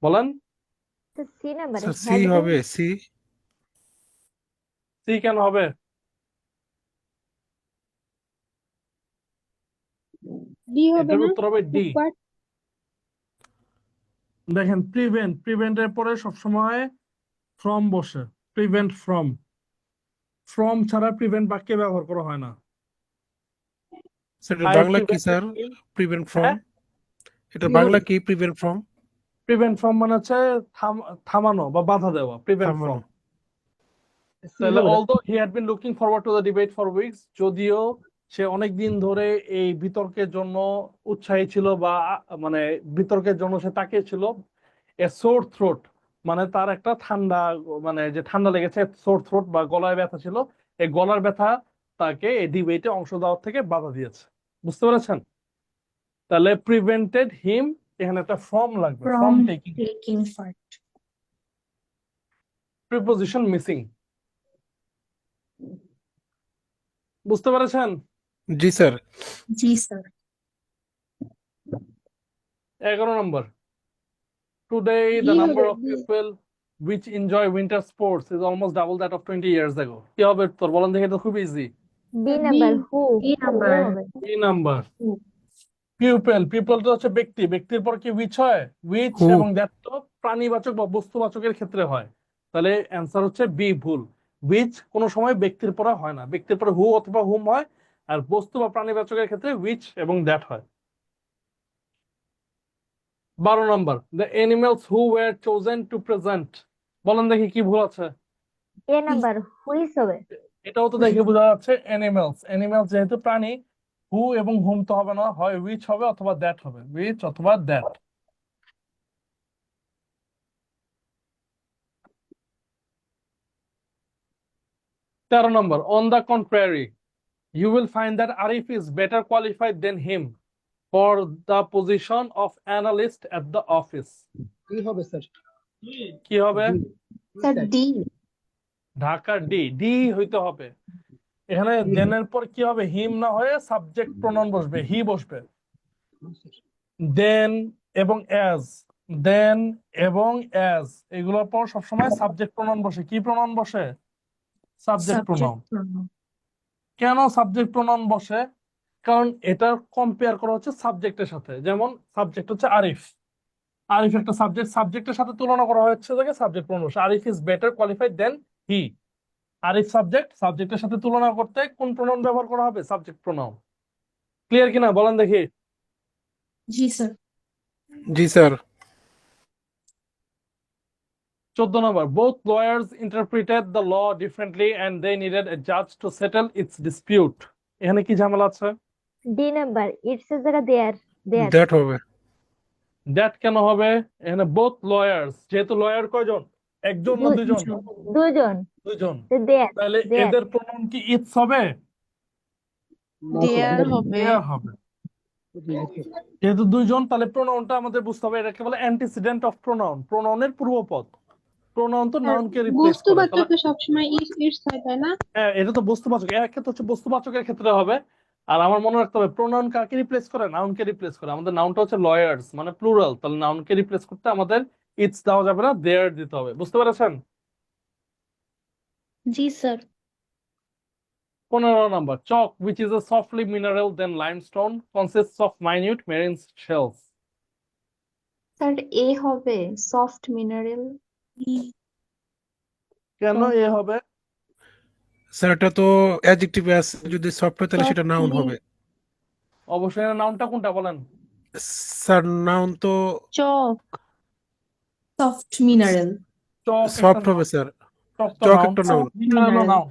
বলেন। সি নাম্বারে স্যার সি হবে, সি। সি কেন হবে? ডি হবে এটার না? উত্তর হবে ডি। But দেখেন প্রিভেন্ট এর পরে সবসময় ফ্রম বসে, প্রিভেন্ট ফ্রম ছাড়া প্রিভেন্ট বাক্যে ব্যবহার করা হয় না। স্যার এটার I বাংলা কি sir? prevented him, prevent from, হ্যাঁ এটার কি বাংলা কি? প্রিভেন্ট ফ্রম, প্রিভেন্ট ফ্রম মানে হচ্ছে থামানো বা বাধা দেওয়া, প্রিভেন্ট ফ্রম। তাহলে although he had been looking forward to the debate for weeks, যদিও সে অনেক দিন ধরে এই বিতর্কের জন্য উৎসাহী ছিল বা মানে বিতর্কের জন্য সে তাকিয়েছিল। এ সোর থ্রোট মানে তার একটা ঠান্ডা, মানে যে ঠান্ডা লেগেছে, সোর থ্রোট বা গলায় ব্যথা ছিল, এই গলার ব্যথা তাকে এই ডিবেটে অংশ দেওয়ার থেকে বাধা দিয়েছে। বুঝতে পেরেছেন? তাহলে প্রিভেন্টেড হিম, এখানে একটা ফ্রম লাগবে, from from taking, taking part. Preposition missing. বুঝতে পেরেছেন? জি স্যার। জি sir. 11 number, today the D number হবে, of D. people which enjoy winter sports is almost double that of 20 years ago. কি হবে তোর বলেন দেখে? তো খুব easy. B number who B number. B number, pupil, পিউপেলটা হচ্ছে ব্যক্তি, ব্যক্তির পর কি উইচ হয়? উইচ, হু এবং দ্যাট তো প্রাণীবাচক বা বস্তুবাচকের ক্ষেত্রে হয়। তাহলে অ্যান্সার হচ্ছে বি, ভুল। উইচ কোনো সময় ব্যক্তির পরে হয় না, ব্যক্তির পরে হু অথবা হুম হয়, আর বস্তু বা প্রাণীবাচকের ক্ষেত্রে উইচ এবং দ্যাট হয়। 12 number, the animals who were chosen to present. বলেন দেখি কি ভুল আছে। এ নাম্বার হুইস হবে। এটাও তো দেখে বোঝা যাচ্ছে অ্যানিমেলস, অ্যানিমেলস যেহেতু প্রাণী, হু এবং হুম তো হবে না, হয় উইচ হবে অথবা দ্যাট হবে, উইচ অথবা that. 13 number, on the contrary, you will find that Arif is better qualified than him for the position of analyst at the office. কি হবে স্যার? কি হবে? Sir D. Dhaka D, D হইতে হবে। এখানে দেনের পর কি হবে? হিম না হয়ে সাবজেক্ট প্রনাউন বসবে, হি বসবে। দেন এবং অ্যাজ, দেন এবং অ্যাজ এগুলোর পর সবসময় সাবজেক্ট প্রনাউন বসে। কি প্রনাউন বসে? Subject pronoun. কেন সাবজেক্ট প্রনাউন বসে? কারণ এটা কম্পেয়ার করা হচ্ছে সাবজেক্টের সাথে। যেমন সাবজেক্ট হচ্ছে আরিফ, আরিফ একটা সাবজেক্ট, সাবজেক্টের সাথে তুলনা করা হচ্ছে তাকে সাবজেক্ট প্রনাউন বসে। Arif is better qualified than he, Arif subject, সাবজেক্টের সাথে তুলনা করতে কোন প্রনাউন ব্যবহার করা হবে? Subject pronoun. ক্লিয়ার কিনা বলেন দেখি। জি স্যার। জি sir. 14 number, both lawyers interpreted the law differently and they needed a judge to settle its dispute. এখানে কি ঝামেলা আছে? ডি নাম্বার ইটস এর জায়গা দেয়ার, দেয়ার। দ্যাট হবে। দ্যাট কেন হবে? এখানে বোথ লয়ার্স, যেহেতু লয়ার কয়জন? একজন না দুইজন? দুজন। দুইজন। দেয়ার, তাহলে দেয়ার। এদের প্রনাউন কি ইটস হবে? দেয়ার হবে। দেয়ার হবে। যেহেতু দুইজন, তাহলে প্রোনাউনটা আমাদের বুঝতে হবে, এটাকে বলে অ্যান্টিসিডেন্ট অফ প্রোনাউন, প্রোনাউনের পূর্বপদ। প্রোনাউন তো নাউনকে রিপ্লেস করে। তাহলে বস্তুবাচকে সবসময় ইটস হয় তাই না? হ্যাঁ, এটা তো বস্তুবাচক, এর ক্ষেত্রে হচ্ছে বস্তুবাচকের ক্ষেত্রে হবে। আর আমার মনে রাখতে হবে প্রোনাউন কাকে রিপ্লেস করে? নাউনকে রিপ্লেস করে। আমাদের নাউনটা হচ্ছে লয়ার্স মানে প্লুরাল, তাহলে নাউনকে রিপ্লেস করতে আমাদের ইটস দেওয়া যাবে না, দেয়ার দিতে হবে। বুঝতে পেরেছেন? জি sir. 15 number, chalk which is a softly mineral than limestone consists of minute marine shells. Sir A হবে, সফট মিনারেল। কেন এ হবে? স্যার এটা তো অ্যাডজেক্টিভে আছে, যদি সফট হয় তাহলে সেটা নাউন হবে। অবশ্যই নাউনটা কোনটা বলেন? স্যার নাউন তো চক, সফট মিনারেল। চক সফট হবে স্যার। চক তো চক নাউন, একটা নাউন। মিনারেলও নাউন।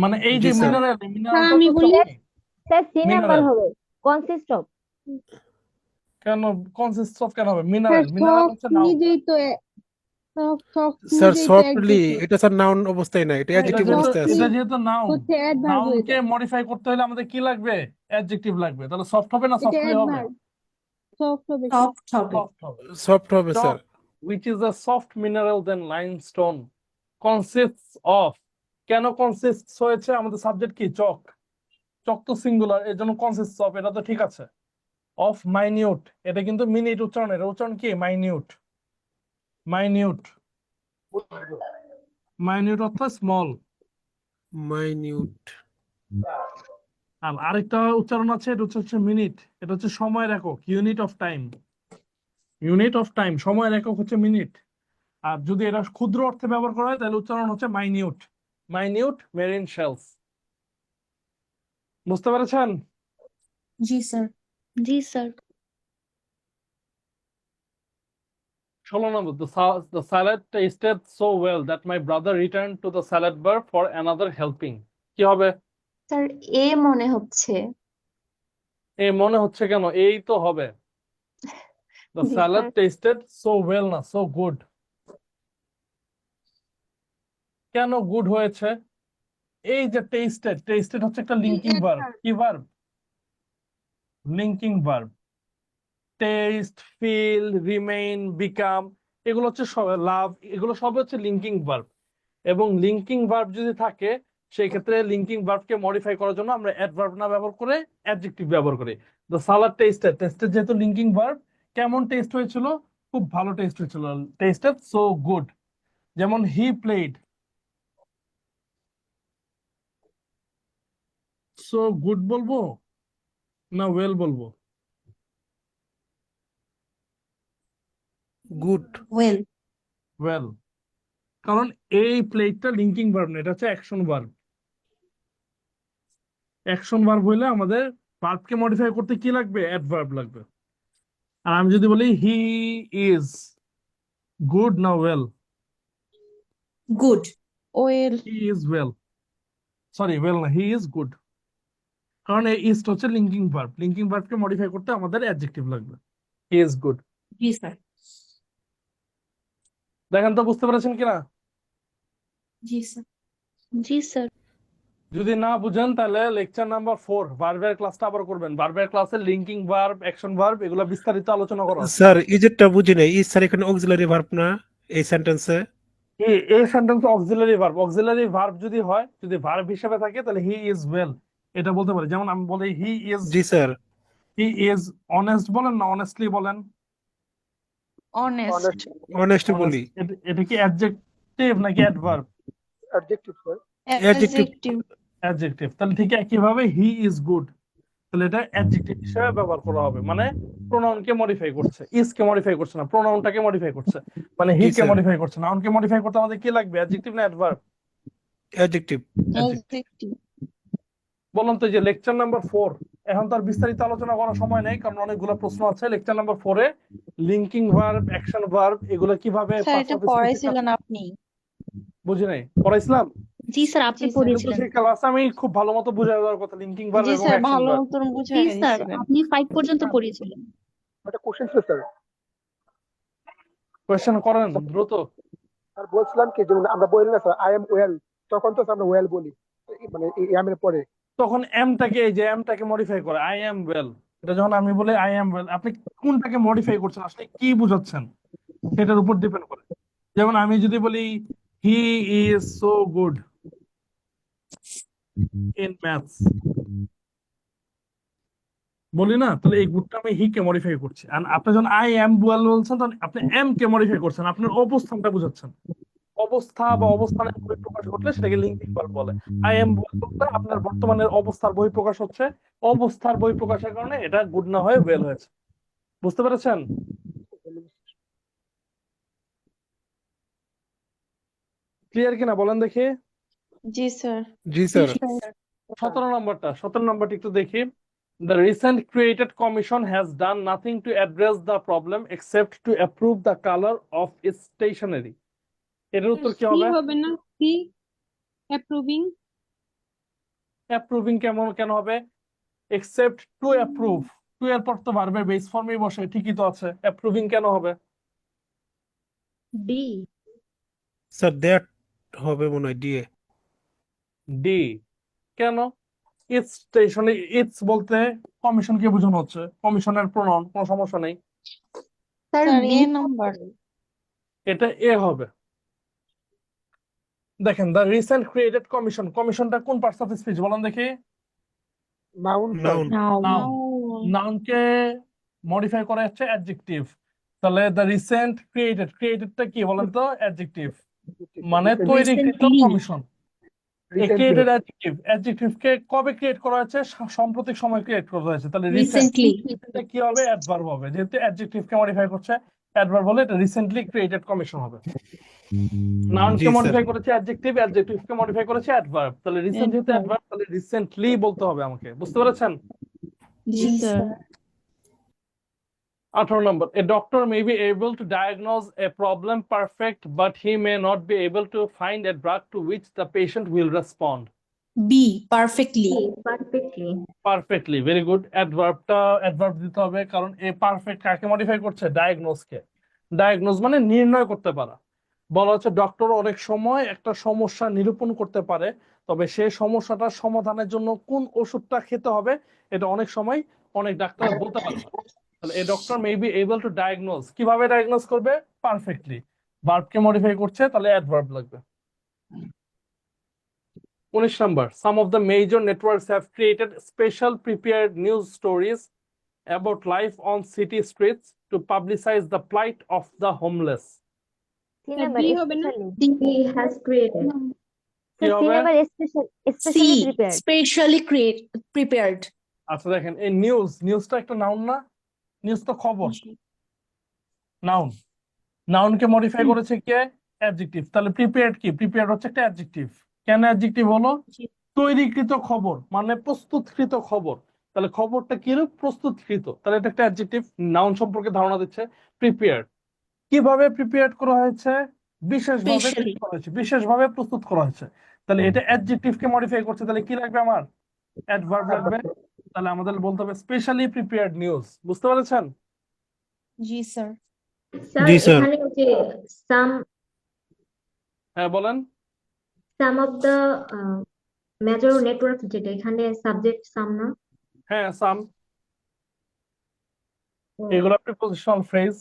মানে এই যে জি স্যার। মিনারেল, স্যার মিনারেলটা আমি তো বলি, চক। স্যার সি নাম্বার মিনারেল হবে কনসিস্ট অফ। কেন কনসিস্ট অফ কেন হবে? স্যার মিনারেল, মিনারেল সফট হচ্ছে নাউন। নিজেই তো সফট স্যার নিজেই তো সফটলি অ্যাডজেক্টিভ, এটা স্যার নাউন অবস্থায় না, এটা এটা অ্যাডজেক্টিভ যেহেতু অবস্থায় আছে। এটা যেহেতু নাউন, হচ্ছে অ্যাডভার্ব হয়ে নাউনকে যায়। মডিফাই করতে হলে আমাদের কি লাগবে? অ্যাডজেক্টিভ লাগবে। তাহলে সফট হবে না এটা সফটলি হবে? অ্যাডভার্ব, সফট হবে। সফট হবে। সফট হবে। সফট হবে sir. Chalk, which is a soft mineral than limestone, consists of, কেন consists হয়েছে? আমাদের সাবজেক্ট কি? চক। চক তো সিঙ্গুলার, এর জন্য consists of, এটা তো ঠিক আছে। অফ মাইনিউট, এটা কিন্তু মিনিট উচ্চারণ, এটা উচ্চারণ কি? মাইনিউট। মাইনিউট, মাইনিউট অর্থাৎ স্মল। মাইনিউট। আর আরেকটা উচ্চারণ আছে, এটা হচ্ছে মিনিট, এটা হচ্ছে সময়ের একক, unit of time. Unit of time, সময়ের একক হচ্ছে মিনিট। আর যদি এটা ক্ষুদ্র অর্থে ব্যবহার করা হয় তাহলে উচ্চারণ হচ্ছে মাইনিউট, মাইনিউট মেরিন শেলস। বুঝতে পেরেছেন? জি স্যার। জি sir. 16 number, the salad tasted so well that my brother returned to the salad bar for another helping. কি হবে? স্যার এ মনে হচ্ছে। এই মনে হচ্ছে কেন? এই তো হবে। The জি salad sir. tasted so well না so good। কেন গুড হয়েছে? এই যে টেস্টেড, টেস্টেড হচ্ছে একটা লিঙ্কিং ভার্ব। কি ভার্ব? Linking verb. Taste, feel, remain, become, এগুলো হচ্ছে সব, লাভ, এগুলো সব হচ্ছে লিঙ্কিং ভার্ব। এবং লিঙ্কিং ভার্ব যদি থাকে সেই ক্ষেত্রে লিঙ্কিং ভার্বকে মডিফাই করার জন্য আমরা অ্যাডভার্ব না ব্যবহার করে অ্যাডজেক্টিভ ব্যবহার করি। দ্য সালাদ টেস্টেড, টেস্টেড যেহেতু লিঙ্কিং ভার্ব, কেমন টেস্ট হয়েছিল? খুব ভালো টেস্ট হয়েছিল, টেস্টেড সো গুড। যেমন হি প্লেড, সো গুড বলবো না ওয়েল বলবো? গুড। ওয়েল। ওয়েল, কারণ এই প্লেটটা লিঙ্কিং ভার্ব না, এটা হচ্ছে অ্যাকশন ভার্ব। অ্যাকশন ভার্ব হইলে আমাদের ভার্বকে মডিফাই করতে কি লাগবে? অ্যাডভার্ব লাগবে। আর আমি যদি বলি হি ইজ গুড না well, good. Well. He is well, sorry well না, হি ইজ গুড। কারণ এই ইজ হচ্ছে লিঙ্কিং ভার্ব, লিঙ্কিং ভার্বকে মডিফাই করতে আমাদের অ্যাডজেক্টিভ লাগবে। He is good. G sir. দেখেন তো বুঝতে পেরেছেন কিনা? জি স্যার। জি স্যার। যদি না বুঝেন তাহলে লেকচার নাম্বার 4 ভার্বের ক্লাসটা আবার করবেন। ভার্বের ক্লাসে লিঙ্কিং ভার্ব, অ্যাকশন ভার্ব এগুলো বিস্তারিত আলোচনা করা হবে। স্যার ইজেরটা বুঝি নাই, ইজ স্যার এখানে অক্সিলারি ভার্ব না এই সেন্টেন্সে? এই sentence auxiliary verb, auxiliary verb যদি হয়, যদি ভার্ব হিসেবে থাকে তাহলে হি ইজ ওয়েল এটা বলতে পারি। যেমন আমি বলি জি স্যার। হি ইজ অনেস্ট বলেন না অনেস্টলি বলেন? অনেস্ট। অনেস্ট বলি। এটা কি অ্যাডজেক্টিভ নাকি adverb? Adjective sir. Adjective. Adjective. তাহলে ঠিক একইভাবে হি ইজ গুড, তাহলে এটা অ্যাডজেক্টিভ হিসেবে ব্যবহার করা হবে, মানে প্রোনাউনকে মডিফাই করছে, ইজ কে মডিফাই করছে না, প্রোনাউনটাকে মডিফাই করছে, মানে হি জি কে স্যার। মডিফাই করছে। নাউনকে মডিফাই করতে আমাদের কি লাগবে? অ্যাডজেক্টিভ না অ্যাডভার্ব? অ্যাডজেক্টিভ। অ্যাডজেক্টিভ। বললাম তো যে লেকচার নাম্বার 4 এখন তার বিস্তারিত আলোচনা করার সময় নেই, কারণ অনেকগুলো প্রশ্ন আছে। লেকচার নাম্বার 4 এ লিঙ্কিং ভার্ব, অ্যাকশন ভার্ব এগুলো কিভাবে স্যার এটা পড়াইছিলেন আপনি? বুঝি নাই, পড়াইছিলাম? জি স্যার, আপনি জি স্যার। পড়িয়েছিলেন। সেই ক্লাস আমি খুব ভালো মতো বুঝে দেওয়ার কথা, লিঙ্কিং ভার্ব জি এবং স্যার, অ্যাকশন ভালো ভার্ব। মতন জি বুঝাই স্যার, দিচ্ছিলেন। আপনি 5 পর্যন্ত পড়িয়েছিলেন। একটা কোশ্চেন ছিল স্যার। কোয়েশ্চেন করেন দ্রুত। আর বলছিলাম কি, যেমন আমরা বলি না স্যার আই এম ওয়েল, তখন তো আমরা ওয়েল বলি, মানে এই এম এর পরে। তখন এমটাকে, এই যে এমটাকে মডিফাই করে আই এম ওয়েল, এটা যখন আমি বলি আই এম ওয়েল, আপনি কোনটাকে মডিফাই করছেন, আসলে কি বুঝাচ্ছেন সেটার উপর ডিপেন্ড করে। যেমন আমি যদি বলি he is so good in maths বলি না, তাহলে এই গুডটা আমি হি কে মডিফাই করছি। আর আপনি যখন আই এম ওয়েল বলছেন তখন আপনি এম কে মডিফাই করছেন, আপনার অবস্থানটা বুঝাচ্ছেন। অবস্থা বা অবস্থানের বহিঃপ্রকাশ ঘটলে সেটাকে লিঙ্কিং ভার্ব বলে। আই এম বলতে আপনার বর্তমানের অবস্থার বহিঃপ্রকাশ হচ্ছে, অবস্থার বহিঃপ্রকাশের কারণে এটা গুড না হয়ে ওয়েল হয়েছে। বুঝতে পেরেছেন? ক্লিয়ার কিনা বলেন দেখি? জি স্যার। জি স্যার। 17 নম্বরটা একটু দেখি। The recent created commission has done nothing to address the problem except to approve the color of its stationery. এর উত্তর কি সি হবে? হবে না? C, approving. অ্যাপ্রুভিং কেন হবে? except to approve, টু এর পর তো ভার্বের বেস ফর্মে বসে, ঠিকই তো আছে। অ্যাপ্রুভিং কেন হবে? ডি। স্যার দ্যাট হবে মনে হয় দিয়ে। ডি কেন? ইটস স্টেশনে, ইটস বলতে কমিশনকে বোঝানো হচ্ছে, কমিশনের প্রোনাউন, কোনো সমস্যা নেই। স্যার এ নাম্বার। এটা এ হবে। দেখেন দ্য রিসেন্ট ক্রিয়েটেড কমিশন, কমিশনটা কোন পার্টস অফ স্পিচ বলেন দেখি? Noun sir. নাউন। নাউনকে মডিফাই করা হচ্ছে অ্যাডজেক্টিভ। তাহলে দ্য রিসেন্ট ক্রিয়েটেড, ক্রিয়েটেডটা কি বলেন তো? অ্যাডজেক্টিভ, মানে তৈরিকৃত Recently. কমিশন। ক্রিয়েটেড অ্যাডজেক্টিভ, অ্যাডজেক্টিভকে কবে ক্রিয়েট করা হয়েছে? সাম্প্রতিক সময় ক্রিয়েট করা হয়েছে। তাহলে রিসেন্ট Recently. কি হবে? অ্যাডভার্ব হবে, যেহেতু অ্যাডজেক্টিভকে মডিফাই করছে অ্যাডভার্ব হলে এটা রিসেন্টলি ক্রিয়েটেড কমিশন হবে। নাউনকে জি স্যার। মডিফাই করেছে অ্যাডজেক্টিভ, অ্যাডজেক্টিভকে মডিফাই করেছে অ্যাডভার্ব, তাহলে রিসেন্ট যেহেতু অ্যাডভার্ব তাহলে রিসেন্টলি বলতে হবে আমাকে। বুঝতে পেরেছেন? জি sir. 18 number, a doctor may be able to diagnose a problem perfect but he may not be able to find a drug to which the patient will respond. B perfectly. Perfectly, very good. Adverb দিতে হবে, কারণ এ perfect কাকে modify করছে? ডায়াগনোসকে। Diagnose মানে নির্ণয় করতে পারা। বলা হচ্ছে ডক্টর অনেক সময় একটা সমস্যা নিরূপণ করতে পারে, তবে সেই সমস্যাটার সমাধানের জন্য কোন ওষুধটা খেতে হবে এটা অনেক সময় অনেক ডাক্তার বলতে পারে না। তাহলে a doctor may be able to diagnose, কিভাবে ডায়াগনোজ করবে? পারফেক্টলি। ভার্বকে মডিফাই করছে, তাহলে অ্যাডভার্ব লাগবে। 19 number, some of the major networks have created special prepared news stories about life on city streets to publicize the plight of the homeless. তিন sir number D হবে না? Specially. has created. কি sir তিন হবে? Number C specially prepared. Specially prepared. আচ্ছা দেখেন, এই নিউজটা একটা নাউন না? নিউজ তো খবর, নাউন। নাউনকে মডিফাই করেছে কে? অ্যাডজেক্টিভ। তাহলে প্রিপেয়ার্ড কি? প্রিপেয়ার্ড হচ্ছে একটা অ্যাডজেক্টিভ। কেন অ্যাডজেক্টিভ হলো? জি তৈরিকৃত খবর, মানে প্রস্তুতকৃত খবর। তাহলে খবরটা কিরূপ? প্রস্তুতকৃত। তাহলে এটা একটা অ্যাডজেক্টিভ, নাউন সম্পর্কে ধারণা দিচ্ছে। প্রিপেয়ার্ড কিভাবে প্রিপেয়ার করা হয়েছে? বিশেষভাবে স্পেশালি তৈরি করা হয়েছে, বিশেষভাবে প্রস্তুত করা হয়েছে। তাহলে এটা অ্যাডজেক্টিভকে মডিফাই করছে, তাহলে কি লাগবে আমার? অ্যাডভার্ব লাগবে। তাহলে আমাদের বলতে হবে স্পেশালি প্রিপেয়ার্ড নিউজ। বুঝতে পেরেছেন? জি স্যার স্যার জি স্যার। এখানে ওই যে সাম হ্যাঁ বলেন। অফ দ্য মেজর নেটওয়ার্ক, যেটা এখানে সাবজেক্ট সাম না? হ্যাঁ সাম, ও, এগুলো প্রিপোজিশনাল ফ্রেজ।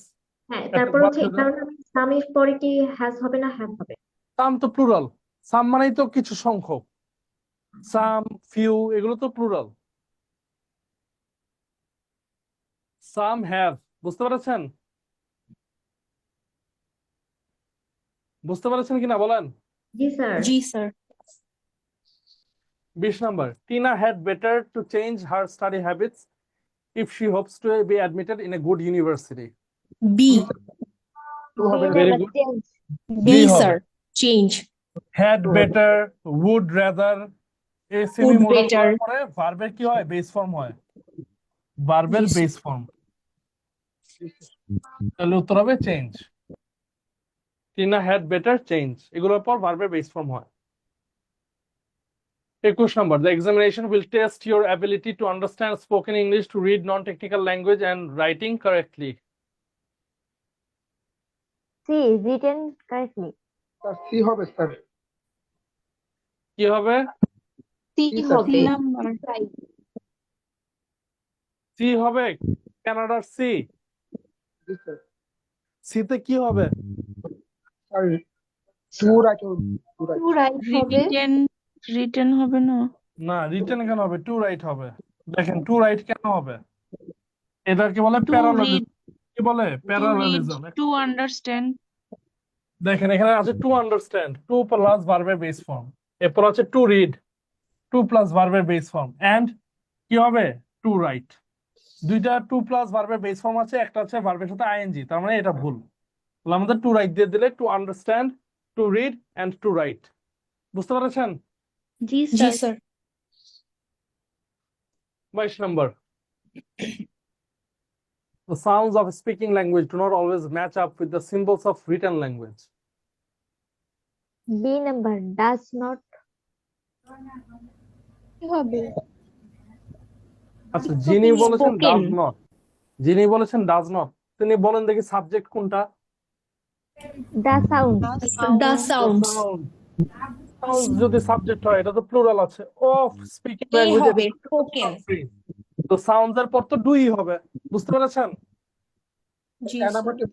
হ্যাঁ, একটা তারপর বাদ হচ্ছে দিয়ে দেন। এখানে সাম এর পরে কি হ্যাজ হবে না হ্যাভ হবে? সাম তো প্লুরাল, সাম মানেই তো কিছু সংখ্যক। সাম, ফিউ, এগুলো তো প্লুরাল। সাম হ্যাভ, বুঝতে পেরেছেন? বুঝতে পেরেছেন কিনা বলেন। জি স্যার। জি sir 20 number, Tina had better to change her study habits if she hopes to be admitted in a good university. B two হবে না Very number good. Change. B B হবে। Sir change had better, would rather, এই semi would modal better করার পরে ভার্বের কি হয়? Base form হয়। ভার্বের জি বেস ফর্ম। তাহলে উত্তর হবে change. Tina had better change, এগুলোর পর ভার্বের বেস ফর্ম হয়। 21 number, the examination will test your ability to understand spoken English, to read non-technical language and writing correctly. C written correctly. Sir C হবে sir. কি হবে? সি সি স্যার, হবে C. Number C হবে, কানাডার C. জি sir. সিতে কি হবে? স্যার টু রাইট হবে, টু রাইট। টু রাইট হবে। রিটেন হবে না। না, রিটেন কেন হবে? টু রাইট হবে। দেখেন টু রাইট কেন হবে? এটাকে বলে টু প্যারালালিজম। রিড, কি বলে? To read, parallelism. To understand. দেখেন এখানে আছে টু আন্ডারস্ট্যান্ড, টু প্লাস ভার্বের বেস ফর্ম। এরপর আছে টু রিড, টু প্লাস ভার্বের বেস ফর্ম, এন্ড কি হবে? To write. দুইটা টু প্লাস ভার্বের বেস ফর্ম আছে, একটা আছে ভার্বের সাথে আইএনজি, তার মানে এটা ভুল। তাহলে আমাদের টু রাইট দিয়ে দিলে to understand, to read and to write. বুঝতে পেরেছেন? জি জি sir. Sir 22 number, the sounds of speaking language do not always match up with the symbols of written language. B number does not হবে। আচ্ছা, যিনি বলেছেন Spoken. ডাজ নট, যিনি বলেছেন ডাজ নট, তিনি বলেন দেখি সাবজেক্ট কোনটা? দা সাউন্ড। দা সাউন্ডস সাউন্ড যদি সাবজেক্ট হয়, এটা তো প্লুরাল আছে। অফ স্পিকিং এ ল্যাঙ্গুয়েজ, হবে স্পোকেন তো সাউন্ডস এর পর তো ডুই হবে। বুঝতে পেরেছেন? জি এ স্যার নাম্বারটা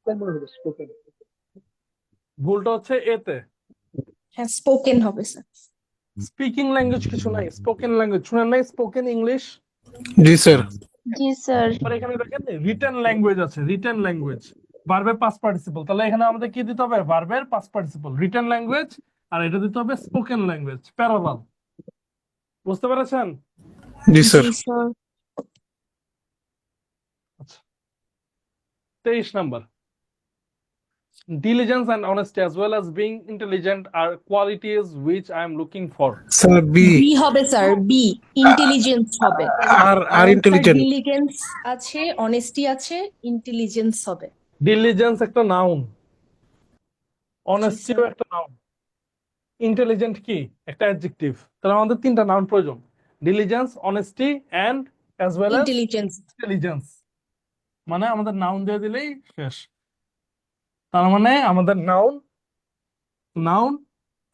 কোন মনে হবে? স্পোকেন। ভুলটা হচ্ছে এতে। হ্যাঁ স্পোকেন হবে স্যার স্পিকিং ল্যাঙ্গুয়েজ কিছু নাই, স্পোকেন ল্যাঙ্গুয়েজ শুনেন নাই? Spoken English. জি স্যার। জি স্যার। আর এখানে দেখেন রিটেন ল্যাঙ্গুয়েজ আছে, রিটেন ল্যাঙ্গুয়েজ ভার্বের পাস্ট পার্টিসিপল। তাহলে এখানে আমাদের কি দিতে হবে? ভার্বের পাস্ট পার্টিসিপল, রিটেন ল্যাঙ্গুয়েজ, আর এটা দিতে হবে স্পোকেন ল্যাঙ্গুয়েজ, প্যারালাল। বুঝতে পেরেছেন? জি স্যার। জি স্যার আচ্ছা, 23 number, diligence and honesty as well as being intelligent are qualities which I am looking for. Sir B. B হবে স্যার বি ইন্টেলিজেন্স হবে আর আর স্যার ইন্টেলিজেন্ট। ডিলিজেন্স আছে অনেস্টি আছে ইন্টেলিজেন্স হবে ডিলিজেন্স একটা নাউন, জি অনেস্টিও স্যার একটা নাউন, ইন্টেলিজেন্ট কি? একটা অ্যাডজেক্টিভ। তাহলে আমাদের তিনটা নাউন প্রয়োজন, diligence, honesty and as well as intelligence intelligence. মানে আমাদের নাউন দিয়ে দিলেই শেষ। তার মানে আমাদের noun, noun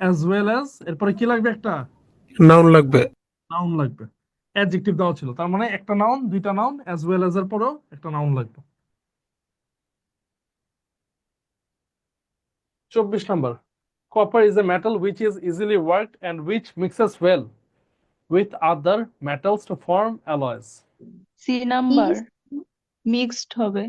as well as, এরপরে কি লাগবে? একটা নাউন লাগবে। নাউন লাগবে। অ্যাডজেক্টিভ দেওয়া ছিল, তার মানে একটা নাউন, দুইটা নাউন, অ্যাজ ওয়েল অ্যাজ এর পরেও একটা নাউন লাগবে। 24 number, copper is a metal which is easily worked and which mixes well with other metals to form alloys. C number mixed হবে।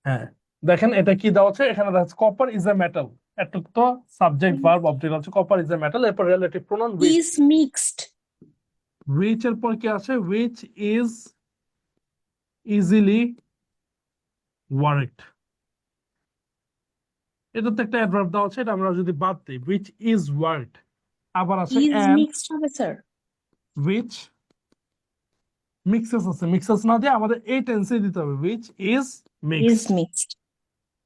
হ্যাঁ, দেখেন এটা কি দেওয়া আছে এখানে, দেখা যাচ্ছে কপার ইজ এ মেটাল। একটা তো সাবজেক্ট ভার্ব অবজেক্ট আছে, কপার ইজ এ মেটাল, এরপর relative pronoun which, is mixed which এর পর কি আছে? which is easily worked. এটা তো একটা অ্যাডভার্ব দেওয়া আছে, এটা আমরা যদি বাদ দিই, which is worked, আবার আছে ইজ and, মিক্সড হবে স্যার, which মিক্সেস আছে, মিক্সেস না দিয়ে আমাদের এই টেন্সে দিতে হবে, which is is mixed। Mixed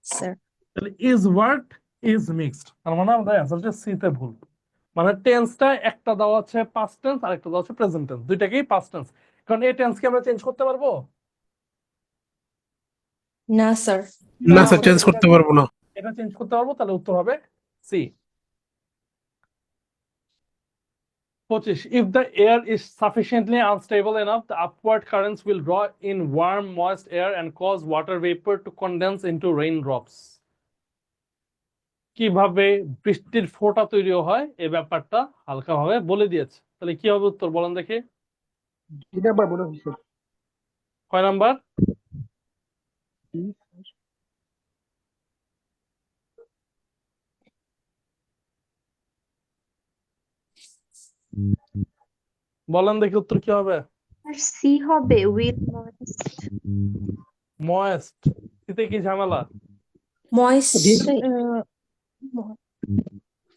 sir. তাহলে is worked is mixed, তার মানে আমাদের অ্যান্সারটা সি তে ভুল। মানে টেন্সটা একটা দেওয়া আছে পাস্ট টেন্স আর একটা দেওয়া আছে প্রেজেন্ট টেন্স, দুইটাকেই পাস্ট টেন্স। কারণ এই টেন্সকে আমরা চেঞ্জ করতে পারবো না স্যার। না না স্যার, চেঞ্জ করতে পারবো না। এটা চেঞ্জ করতে পারবো, তাহলে উত্তর হবে C. 25. If the air is sufficiently unstable enough, the upward currents will draw in warm, moist air and cause water vapor to condense into raindrops. কিভাবে বৃষ্টির ফোঁটা তৈরি হয় এই ব্যাপারটা হালকাভাবে বলে দিয়েছে। তাহলে কি হবে উত্তর বলেন দেখি? দুই নাম্বার মনে হচ্ছে। কয় নাম্বার? বলেন দেখি উত্তর কি হবে? সি হবে উইথ ময়েস্ট। ময়েস্ট, এতে কি ঝামেলা? ময়েস্ট ডি-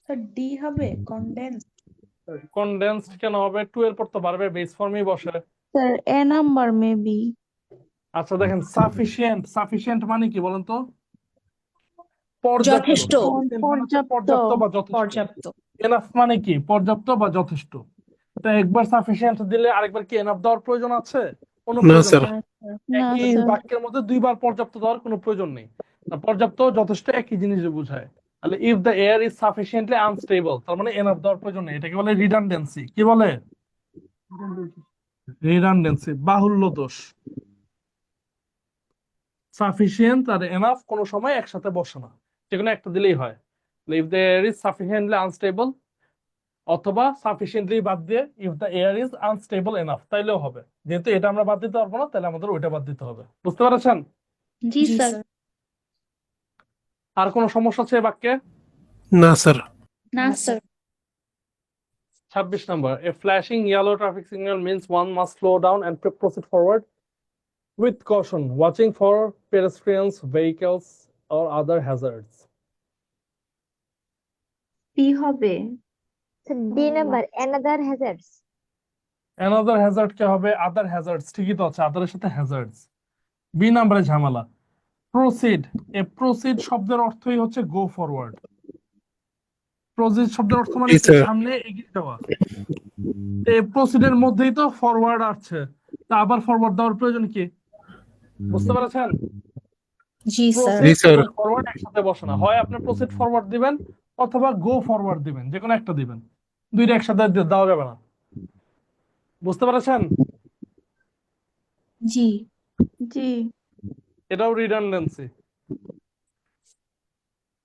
স্যার ডি হবে কনডেন্স। কনডেন্সড কেন হবে? টু এর পর তো ভার্বের বেস ফর্মই বসে। স্যার এ নাম্বার মেবি। আচ্ছা দেখেন, সাফিসিয়েন্ট, সাফিসিয়েন্ট মানে কি বলেন তো? পর্যাপ্ত। যথেষ্ট। Sufficient মানে হচ্ছে পর্যাপ্ত বা যথেষ্ট। পর্যাপ্ত। এনাফ মানে কি? পর্যাপ্ত বা যথেষ্ট। তা একবার সাফিসিয়েন্ট দিলে আরেকবার কি এনাফ দেওয়ার প্রয়োজন আছে? কোনো না প্রয়োজন স্যার। নেই। না একই স্যার। বাক্যের মধ্যে দুইবার পর্যাপ্ত দেওয়ার কোনো প্রয়োজন নেই। না, পর্যাপ্ত যথেষ্ট একই জিনিস বোঝায়। তাহলে if the air is sufficiently unstable, তার মানে এনাফ দেওয়ার প্রয়োজন নেই। এটাকে বলে রিডান্ডেন্সি। কি বলে? রিডান্ডেন্সি, বাহুল্য দোষ। সাফিসিয়েন্ট আর এনাফ কোনো সময় একসাথে বসে না, যেকোনো একটা দিলেই হয়। If the air is sufficiently unstable, অথবা সাফিসিয়েন্টলি বাদ দিয়ে if the air is unstable enough, তাইলেও হবে। যেহেতু এটা আমরা বাদ দিতে পারবো না, তাহলে আমাদের ওইটা বাদ দিতে হবে। বুঝতে পারছেন? জি জি স্যার। স্যার। আর কোনো সমস্যা আছে এই বাক্যে? না স্যার। না sir. 26 number. A flashing yellow traffic signal means one must slow down and proceed forward with caution, watching for pedestrians, vehicles, or other hazards. P হবে। D number another hazards. Another hazard কে হবে other hazards, ঠিকই তো আছে, other এর সাথে hazards। B নাম্বারে ঝামেলা। Proceed, এ proceed শব্দের অর্থই হচ্ছে go forward। Proceed শব্দের অর্থ মানে জি কি? স্যার। সামনে এগিয়ে যাওয়া। এই proceed এর মধ্যেই তো forward আছে, তা আবার forward দেওয়ার প্রয়োজন কি? বুঝতে পারছেন? জি স্যার। জি স্যার। ফরওয়ার্ড একসাথে বসে না, হয় আপনি প্রসিড ফরওয়ার্ড দিবেন অথবা গো ফরওয়ার্ড দিবেন, যে কোনো একটা দিবেন, দুইটা একসাথে দেওয়া যাবে না। বুঝতে পারছেন? জি। জি। এটাও redundancy.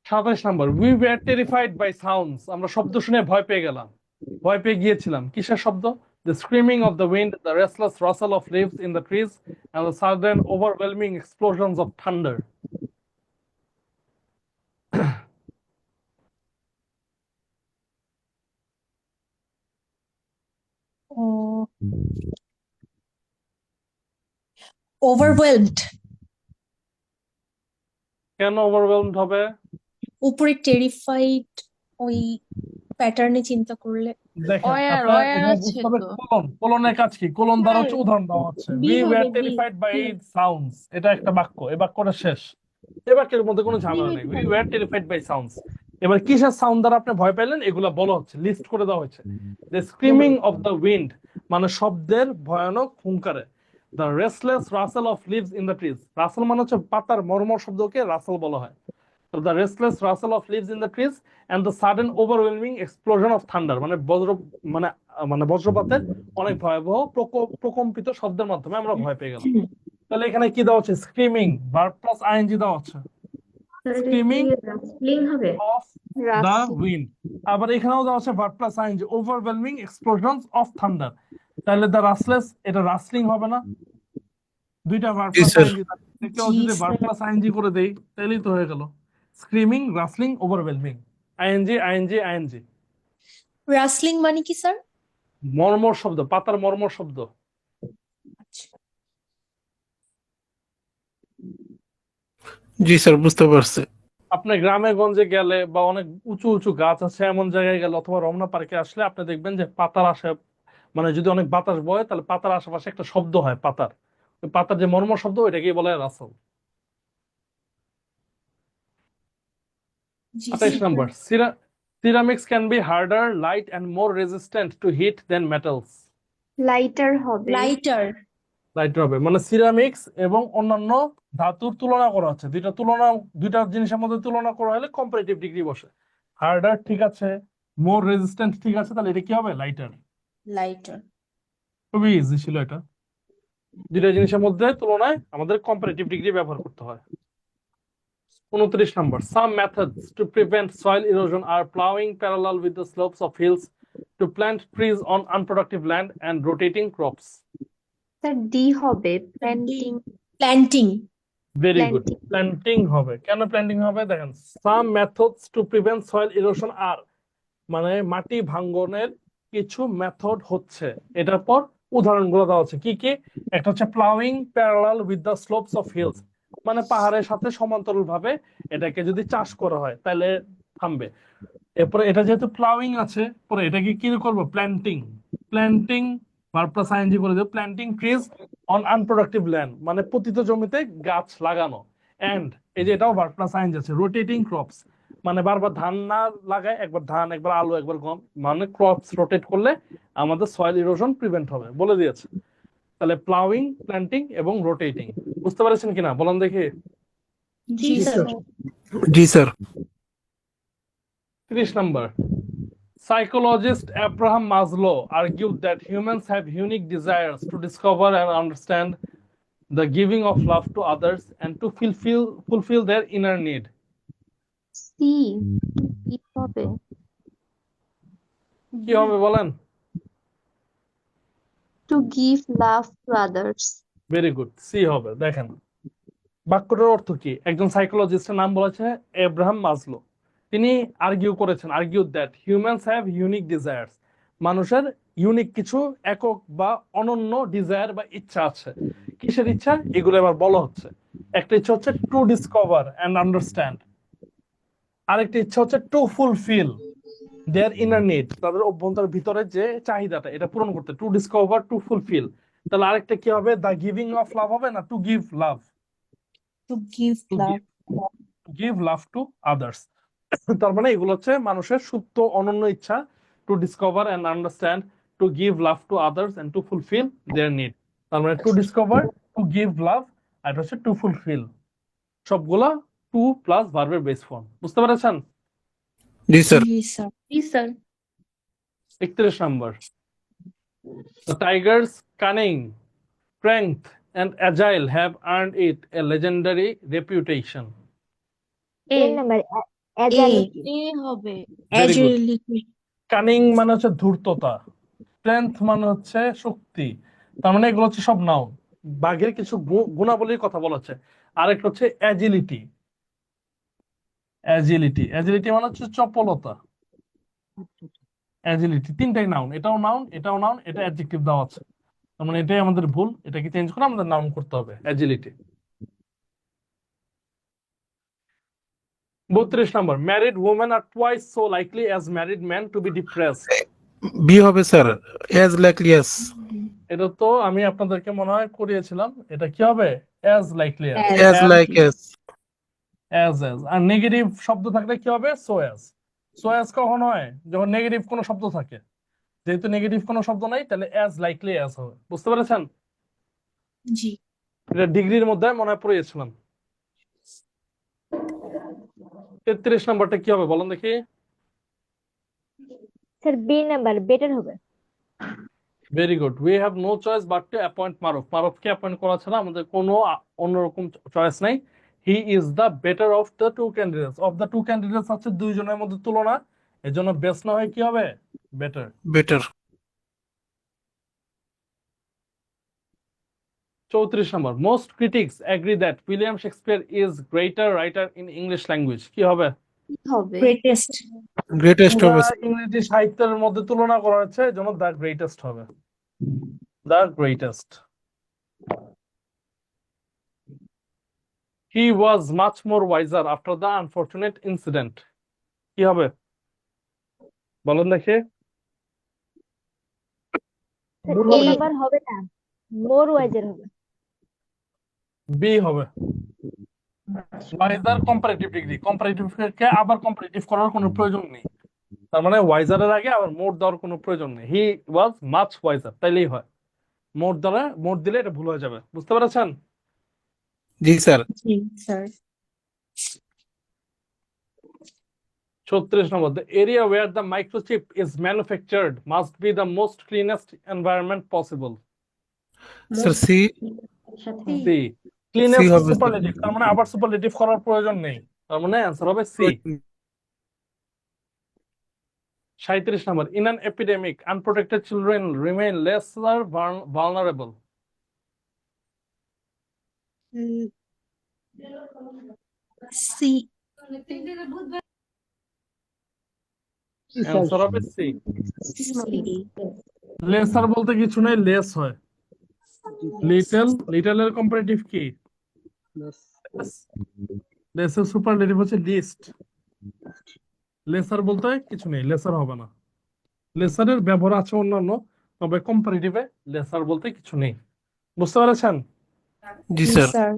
27 number. We were terrified by sounds, আমরা শব্দ শুনে ভয় পেয়ে গেলাম, ভয় পেয়ে গিয়েছিলাম। কিসের শব্দ? The screaming of the wind, the restless rustle of leaves in the trees and the sudden overwhelming explosions of thunder. Overwhelmed. কেন ওভারওয়েলমড হবে? উপরে টেরিফাইড ওই প্যাটার্নে চিন্তা করলে। দেখেন অয়ার আপনার অয়ার এখানে আছে বুঝতে হবে তো। কোলনের কাজ কি। কোলন দ্বারা হচ্ছে উদাহরণ দেওয়া হচ্ছে। বি উই ওয়্যার হবে বি। টেরিফাইড বাই সাউন্ডস, এটা একটা বাক্য, এই বাক্যটা শেষ। এই বাক্যের মধ্যে কোনো ঝামেলা নেই। We were terrified by sounds. এবার কিসের সাউন্ড দ্বারা আপনি ভয় পেলেন এগুলা বলা হচ্ছে, লিস্ট করে দেওয়া হয়েছে। The screaming of the wind মানে শব্দের ভয়ানক হুঙ্কারে। The restless rustle of leaves in the trees, rustle মানে হচ্ছে পাতার মর্মর শব্দকে রাসেল বলা হয়। So the restless rustle of leaves in the trees and the sudden overwhelming explosion of thunder, মানে মানে বজ্রপাতের অনেক ভয়াবহ প্রকম্পিত শব্দের মাধ্যমে আমরা ভয় পেয়ে গেলাম। তাহলে এখানে কি দেওয়া হচ্ছে? স্ক্রিমিং, ভার্ব প্লাস আইএনজি দেওয়া হচ্ছে। স্ক্রিমিং রাসলিং হবে। অফ দ্য উইন্ড, আবার এখানেও দেওয়া হচ্ছে verb plus ING, overwhelming explosions of thunder. তাহলে দ্য রাসলেস, এটা রাসলিং হবে না? দুইটা ভার্ব জি প্লাস স্যার। আইএনজি, কেউ জি যদি ভার্ব স্যার। প্লাস আইএনজি করে দেই তাহলেই তো হয়ে গেল। Screaming, rustling, overwhelming, ING ING ING. Rustling মানে কি স্যার? মর্মর শব্দ, পাতার মর্মর শব্দ। আচ্ছা। জি স্যার, বুঝতে পারছি। আপনি গ্রামে গঞ্জে গেলে বা অনেক উঁচু উঁচু গাছ আছে এমন জায়গায় গেলে অথবা রমনা পার্কে আসলে আপনি দেখবেন যে পাতার আসে, মানে যদি অনেক বাতাস বয় তাহলে পাতার আশেপাশে একটা শব্দ হয় পাতার, ওই পাতার যে মর্মর শব্দ ওইটাকেই বলে রাসেল। জি 28 sir. Number, ceramics can be harder, light and more resistant to heat than metals. Lighter হবে। লাইটার। লাইট হবে, মানে সিরামিক্স এবং অন্যান্য ধাতুর তুলনা করা হচ্ছে, দুইটা জিনিসের মধ্যে তুলনা করা হলে কম্পারেটিভ ডিগ্রি বসে। হার্ডার ঠিক আছে, মোর রেজিস্ট্যান্ট ঠিক আছে, তাহলে এটা কি হবে? লাইটার। লাইটার। খুবই ইজি ছিল এটা। দুইটা জিনিসের মধ্যে তুলনায় আমাদের কম্পারেটিভ ডিগ্রি ব্যবহার করতে হয়। 29 number, some methods to prevent soil erosion are ploughing parallel with the slopes of hills, to plant trees on unproductive land and rotating crops. Sir D হবে, planting. Planting. Very good, planting. Planting হবে। কেন planting হবে? দেখেন, some methods to prevent soil erosion are, মানে মাটি ভাঙ্গনের কিছু method হচ্ছে, এটার পর উদাহরণগুলো দেওয়া হচ্ছে কি কি। একটা হচ্ছে ploughing parallel with the slopes of hills, মানে পাহাড়ের সাথে সমান্তরাল ভাবে এটাকে যদি চাষ করা হয় তাহলে থামবে। এরপরে এটা যেহেতু প্লাউইং আছে, পরে এটাকে কি করবো? Planting. Planting verb plus ING করে দেবো, planting trees on unproductive land, মানে পতিত জমিতে গাছ লাগানো। এন্ড এই যে এটাও ভার্ব প্লাস আইএনজি আছে, রোটেটিং ক্রপস, মানে বারবার ধান না লাগায়, একবার ধান, একবার আলু, একবার গম, মানে ক্রপস রোটেট করলে আমাদের সয়েল ইরোশন প্রিভেন্ট হবে, বলে দিয়েছে। তাহলে প্লাউইং, প্ল্যান্টিং এবং রোটেটিং। বুঝতে পেরেছেন কিনা বলেন দেখি? জি জি স্যার। স্যার। জি sir. 30 number. Psychologist Abraham Maslow argued that humans have unique desires to discover and understand the giving of love to others and to fulfill their inner need. C কি হবে? কি হবে বলেন? To give love to others. Very good, C হবে। দেখেন বাক্যটার অর্থ কি, একজন সাইকোলজিস্টের নাম বলেছে এব্রাহাম মাসলো, তিনি argue that humans have unique desires, মানুষের ইউনিক কিছু একক বা অনন্য ডিজায়ার বা ইচ্ছা আছে। কিসের ইচ্ছা? এগুলো এবার বলা হচ্ছে। একটা ইচ্ছা হচ্ছে টু ডিসকভার অ্যান্ড আন্ডারস্ট্যান্ড, আরেকটা ইচ্ছা হচ্ছে to fulfil their inner need, তাদের অভ্যন্তরের ভিতরে যে চাহিদাটা এটা পূরণ করতে, টু ডিসকভার, টু ফুলফিল। তাহলে আরেকটা কি হবে? দ্য গিভিং অফ লাভ হবে না to give love? To give to love. Give love to others. তার মানে এগুলো হচ্ছে মানুষের সুপ্ত অনন্য ইচ্ছা, to discover and understand, to give love to others and to fulfil their need. তার মানে to discover, to give love, আর এটা হচ্ছে টু ফুলফিল, সবগুলা টু প্লাস ভার্বের বেস ফর্ম। বুঝতে পেরেছেন? জি স্যার। জি স্যার। জি sir. 31 number, the tiger's cunning, strength and agile have earned it a legendary reputation. A. 10 number A. Agility. A হবে। Very good. অ্যাজিলিটি। কানিং মানে হচ্ছে ধূর্ততা, স্ট্রেংথ মানে হচ্ছে শক্তি, তার মানে এগুলো হচ্ছে সব নাউন। বাঘের কিছু গুণাবলীর কথা বলা হচ্ছে। আরেকটা হচ্ছে অ্যাজিলিটি। অ্যাজিলিটি মানে হচ্ছে চপলতা। অ্যাজিলিটি তিনটাই নাউন, এটাও নাউন, এটাও নাউন, এটা অ্যাডজেক্টিভ দেওয়া আছে। তার মানে এটাই আমাদের ভুল, এটাকে চেঞ্জ করে আমাদের নাউন করতে হবে, agility. 32 number, married women are twice so likely as married man to be depressed. B হবে স্যার, অ্যাজ লাইকলি অ্যাজ। এটা তো আমি আপনাদেরকে মনে হয় করিয়েছিলাম, এটা কি হবে? As likely as like as. As. আর নেগেটিভ শব্দ থাকলে কি হবে? So as. সো অ্যাজ কখন হয়? যখন নেগেটিভ কোনো শব্দ থাকে। যেহেতু নেগেটিভ কোনো শব্দ নাই, তাহলে অ্যাজ লাইকলি অ্যাজ হবে। বুঝতে পেরেছেন? জি। এটা ডিগ্রির মধ্যে মনে হয় পড়িয়েছিলাম। 33 নম্বরটা কি হবে বলেন দেখি? স্যার বি নাম্বার বেটার হবে। Very good, we have no choice but to appoint Maruf. মারুফকে অ্যাপয়েন্ট করা ছাড়া আমাদের কোনো অন্যরকম চয়েস নাই। He is the better of the two candidates. Of the two candidates আছে দুইজনের মধ্যে তুলনা, এর জন্য বেস্ট না হয় কি হবে? Better. Better. 34 number, most critics agri that William Shakespeare is greater writer in English language. কি হবে? কি হবে? গ্রেটেস্ট। গ্রেটেস্ট হবে পুরা স্যার। ইংরেজি সাহিত্যের মধ্যে তুলনা করা হচ্ছে, এই জন্য দ্য গ্রেটেস্ট হবে। The greatest. He was much more wiser after the unfortunate incident. কি হবে বলেন দেখে? স্যার মোর এ হবে না নাম্বার হবে না, মোর ওয়াইজের হবে। বি হবে। ওয়াইজার কম্পারেটিভ ডিগ্রি, কে আবার কম্পারেটিভ করার কোনো প্রয়োজন নেই। তার মানে ওয়াইজারের আগে আবার মোর দেওয়ার কোনো প্রয়োজন নেই। হি ওয়াজ মাচ ওয়াইজার, তাইলেই হয়। মোর দিলে এটা ভুল হয়ে যাবে। বুঝতে পেরেছেন? জি স্যার। জি sir. 36 number, the area where the microchip is manufactured must be the most cleanest environment possible. Sir C. সাথে সি। সি ক্লিনেস্ট হবে স্যার। সুপারলেটিভ, তার মানে আবার সুপারলেটিভ করার প্রয়োজন নেই, তার মানে অ্যান্সার হবে C. 37 number, in an epidemic unprotected children remain lesser vulnerable. C. Sir answer হবে সি। সি। লেসার বলতে কিছু নেই, লেস হয়। লিটল এর কম্পারেটিভ কি? লেসের সুপারলেটিভ হচ্ছে লিস্ট। লেসার বলতে কিছু নেই, লেসার হবে না। লেসারের ব্যবহার আছে অন্যান্য, তবে কম্পারেটিভে লেসার বলতে কিছু নেই। বুঝতে পেরেছেন? জি জি sir. Sir.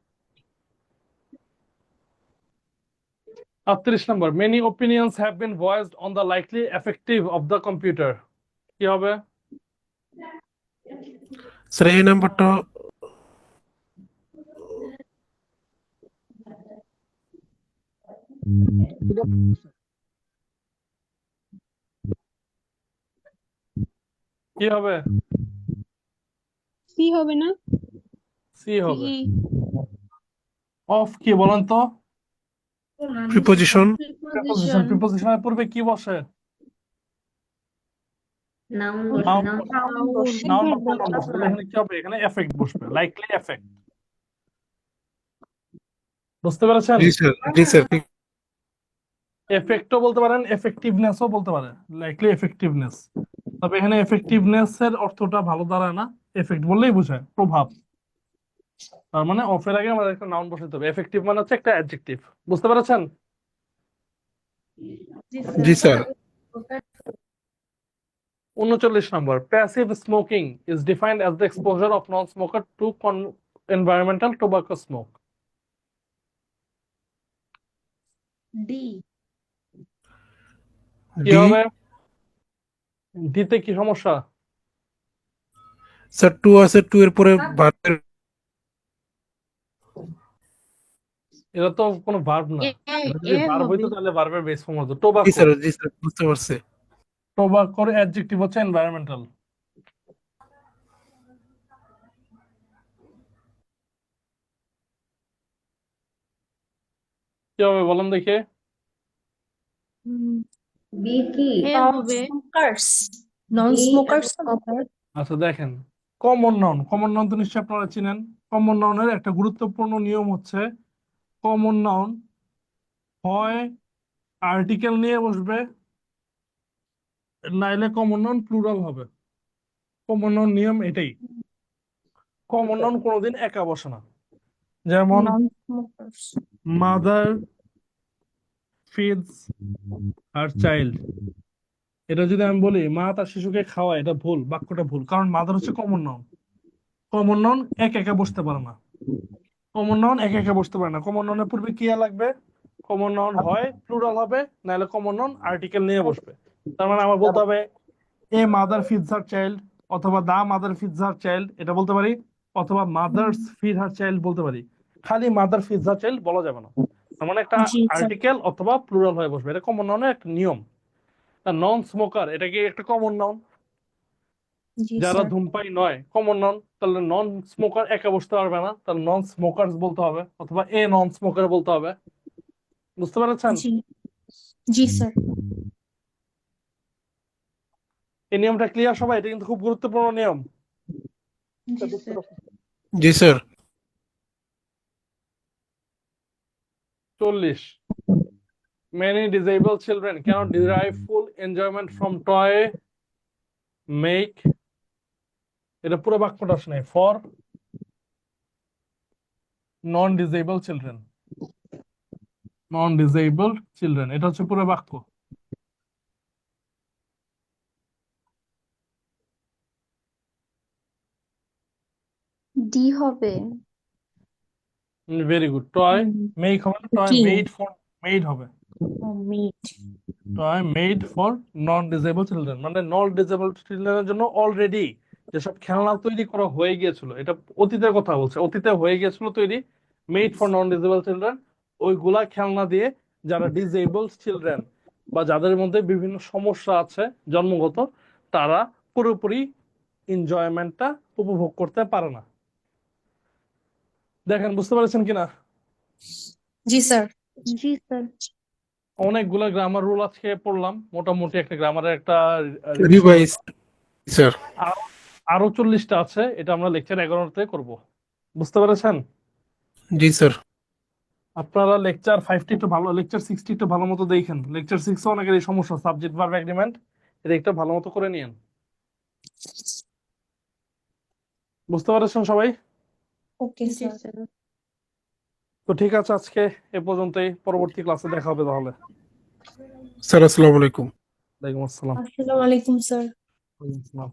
38 number, many opinions have been voiced on the likely effective of the computer. কি হবে? স্যার এই নাম্বারটা কি হবে? সি হবে না? সি হবে। অফ কি বলেন তো? প্রিপোজিশন। প্রিপোজিশন। প্রিপোজিশনের পূর্বে কি বসে? নাউন নাউন বসে, বসে। নাউন বা প্রোনাউন বসে। তাহলে এখানে কি হবে? এখানে এফেক্ট বসবে, লাইকলি এফেক্ট। বুঝতে পেরেছেন? জি স্যার। জি স্যার। এফেক্টও বলতে পারেন, এফেক্টিভনেসও বলতে পারেন, লাইকলি এফেক্টিভনেস। তবে এখানে এফেক্টিভনেস এর অর্থটা ভালো দাঁড়ায় না, এফেক্ট বললেই বোঝায় প্রভাব। তার মানে অফের আগে আমাদের একটা নাউন বসাতে হবে। এফেক্টিভ মানে হচ্ছে একটা অ্যাডজেক্টিভ। বুঝতে পেরেছেন? জি sir. 39 number, passive smoking is defined as the exposure of non smoker to environmental tobacco smoke. D. কি ডি। হবে? ডিতে কি সমস্যা? স্যার টু আছে, টু এর পরে ভার্বের। এটা তো কোনো ভার্ব না। এটা যদি ভার্ব হইতো তাহলে ভার্বের বেস ফর্ম হতো। জি টোবাকো। স্যার। জি স্যার, বুঝতে পারছি। টোবাকোর অ্যাডজেক্টিভ হচ্ছে এনভায়রনমেন্টাল। কি হবে বলেন দেখে? বি কি? স্মোকার্স। নন বি স্মোকার্স। আচ্ছা দেখেন, কমন নাউন। কমন নাউন তো নিশ্চয়ই আপনারা চিনেন। কমন নাউনের একটা গুরুত্বপূর্ণ নিয়ম হচ্ছে, কমন নাউন হয় আর্টিকেল নিয়ে বসবে, নাইলে কমন নাউন প্লুরাল হবে। কমন নাউন নিয়ম এটাই। কমন নাউন কোনোদিন একা বসে না। যেমন non smokers. Mother feeds her child, এটা যদি আমি বলি মা তার শিশুকে খাওয়ায়, এটা ভুল, বাক্যটা ভুল, কারণ মাদার হচ্ছে কমন নাউন। কমন নাউন একা একা বসতে পারে না। কমন নাউন একা একা বসতে পারে না। কমন নাউনের পূর্বে কি লাগবে? কমন নাউন হয় প্লুরাল হবে, নাহলে কমন নাউন আর্টিকেল নিয়ে বসবে। তার মানে আমার বলতে হবে a mother feeds her child, অথবা the mother feeds her child, এটা বলতে পারি, অথবা মাদার্স ফিড হার চাইল্ড বলতে পারি। খালি মাদার ফিডস হার চাইল্ড বলা যাবে না। তার মানে একটা জি স্যার। আর্টিকেল অথবা প্লুরাল হয়ে বসবে। এটা কমন নাউনের একটা নিয়ম। নন স্মোকার, এটা কি একটা কমন নাউন? জি যারা স্যার। ধূমপায়ী নয়, কমন নাউন। তাহলে নন স্মোকার একা বসতে পারবে না, তাহলে নন স্মোকার্স বলতে হবে, অথবা এ নন স্মোকার বলতে হবে। বুঝতে পেরেছেন? জি। জি স্যার। এই নিয়মটা ক্লিয়ার সবাই? এটা কিন্তু খুব গুরুত্বপূর্ণ নিয়ম। জি sir. 40, many disabled children cannot derive full enjoyment from toy make, এটা পুরো বাক্যটা শুনে, for non disable children. Non disabled children, এটা হচ্ছে পুরো বাক্য। ডি হবে। Very good. Toy hmm, make হবে না, টয় কি মেড ফর, মেড হবে। Meet. Toy made for non disable children, মানে নন ডিসেবল চিলড্রেনের জন্য অলরেডি যেসব খেলনা তৈরি করা হয়ে গিয়েছিল, এটা অতীতের কথা বলছে, অতীতে হয়ে গিয়েছিল তৈরি, made for non disable children, ওইগুলা খেলনা দিয়ে যারা ডিসেবল চিলড্রেন বা যাদের মধ্যে বিভিন্ন সমস্যা আছে জন্মগত, তারা পুরোপুরি এনজয়মেন্টটা উপভোগ করতে পারে না। দেখেন বুঝতে পারছেন কিনা? জি স্যার। জি স্যার। অনেকগুলা গ্রামার রুল আজকে পড়লাম, মোটামুটি একটা গ্রামারের একটা রিভিশন রিভাইজ হলো। স্যার। আরো আরো 40টা আছে, এটা আমরা লেকচার 11তে করব। বুঝতে পেরেছেন? জি স্যার। আপনারা লেকচার 5টি একটু ভালো, লেকচার 6টি একটু ভালো মতো দেখেন। লেকচার 6 অনেকের এই সমস্যা, সাবজেক্ট ভার্ব এগ্রিমেন্ট, এটা একটু ভালো মতো করে নিয়েন। বুঝতে পারছেন সবাই? ওকে জি স্যার। স্যার। তো ঠিক আছে, আজকে এ পর্যন্তই, পরবর্তী ক্লাসে দেখা হবে তাহলে। স্যার আসসালামু আলাইকুম। ওয়ালাইকুম আসসালাম। আসসালামু আলাইকুম স্যার। ওয়ালাইকুম আসসালাম।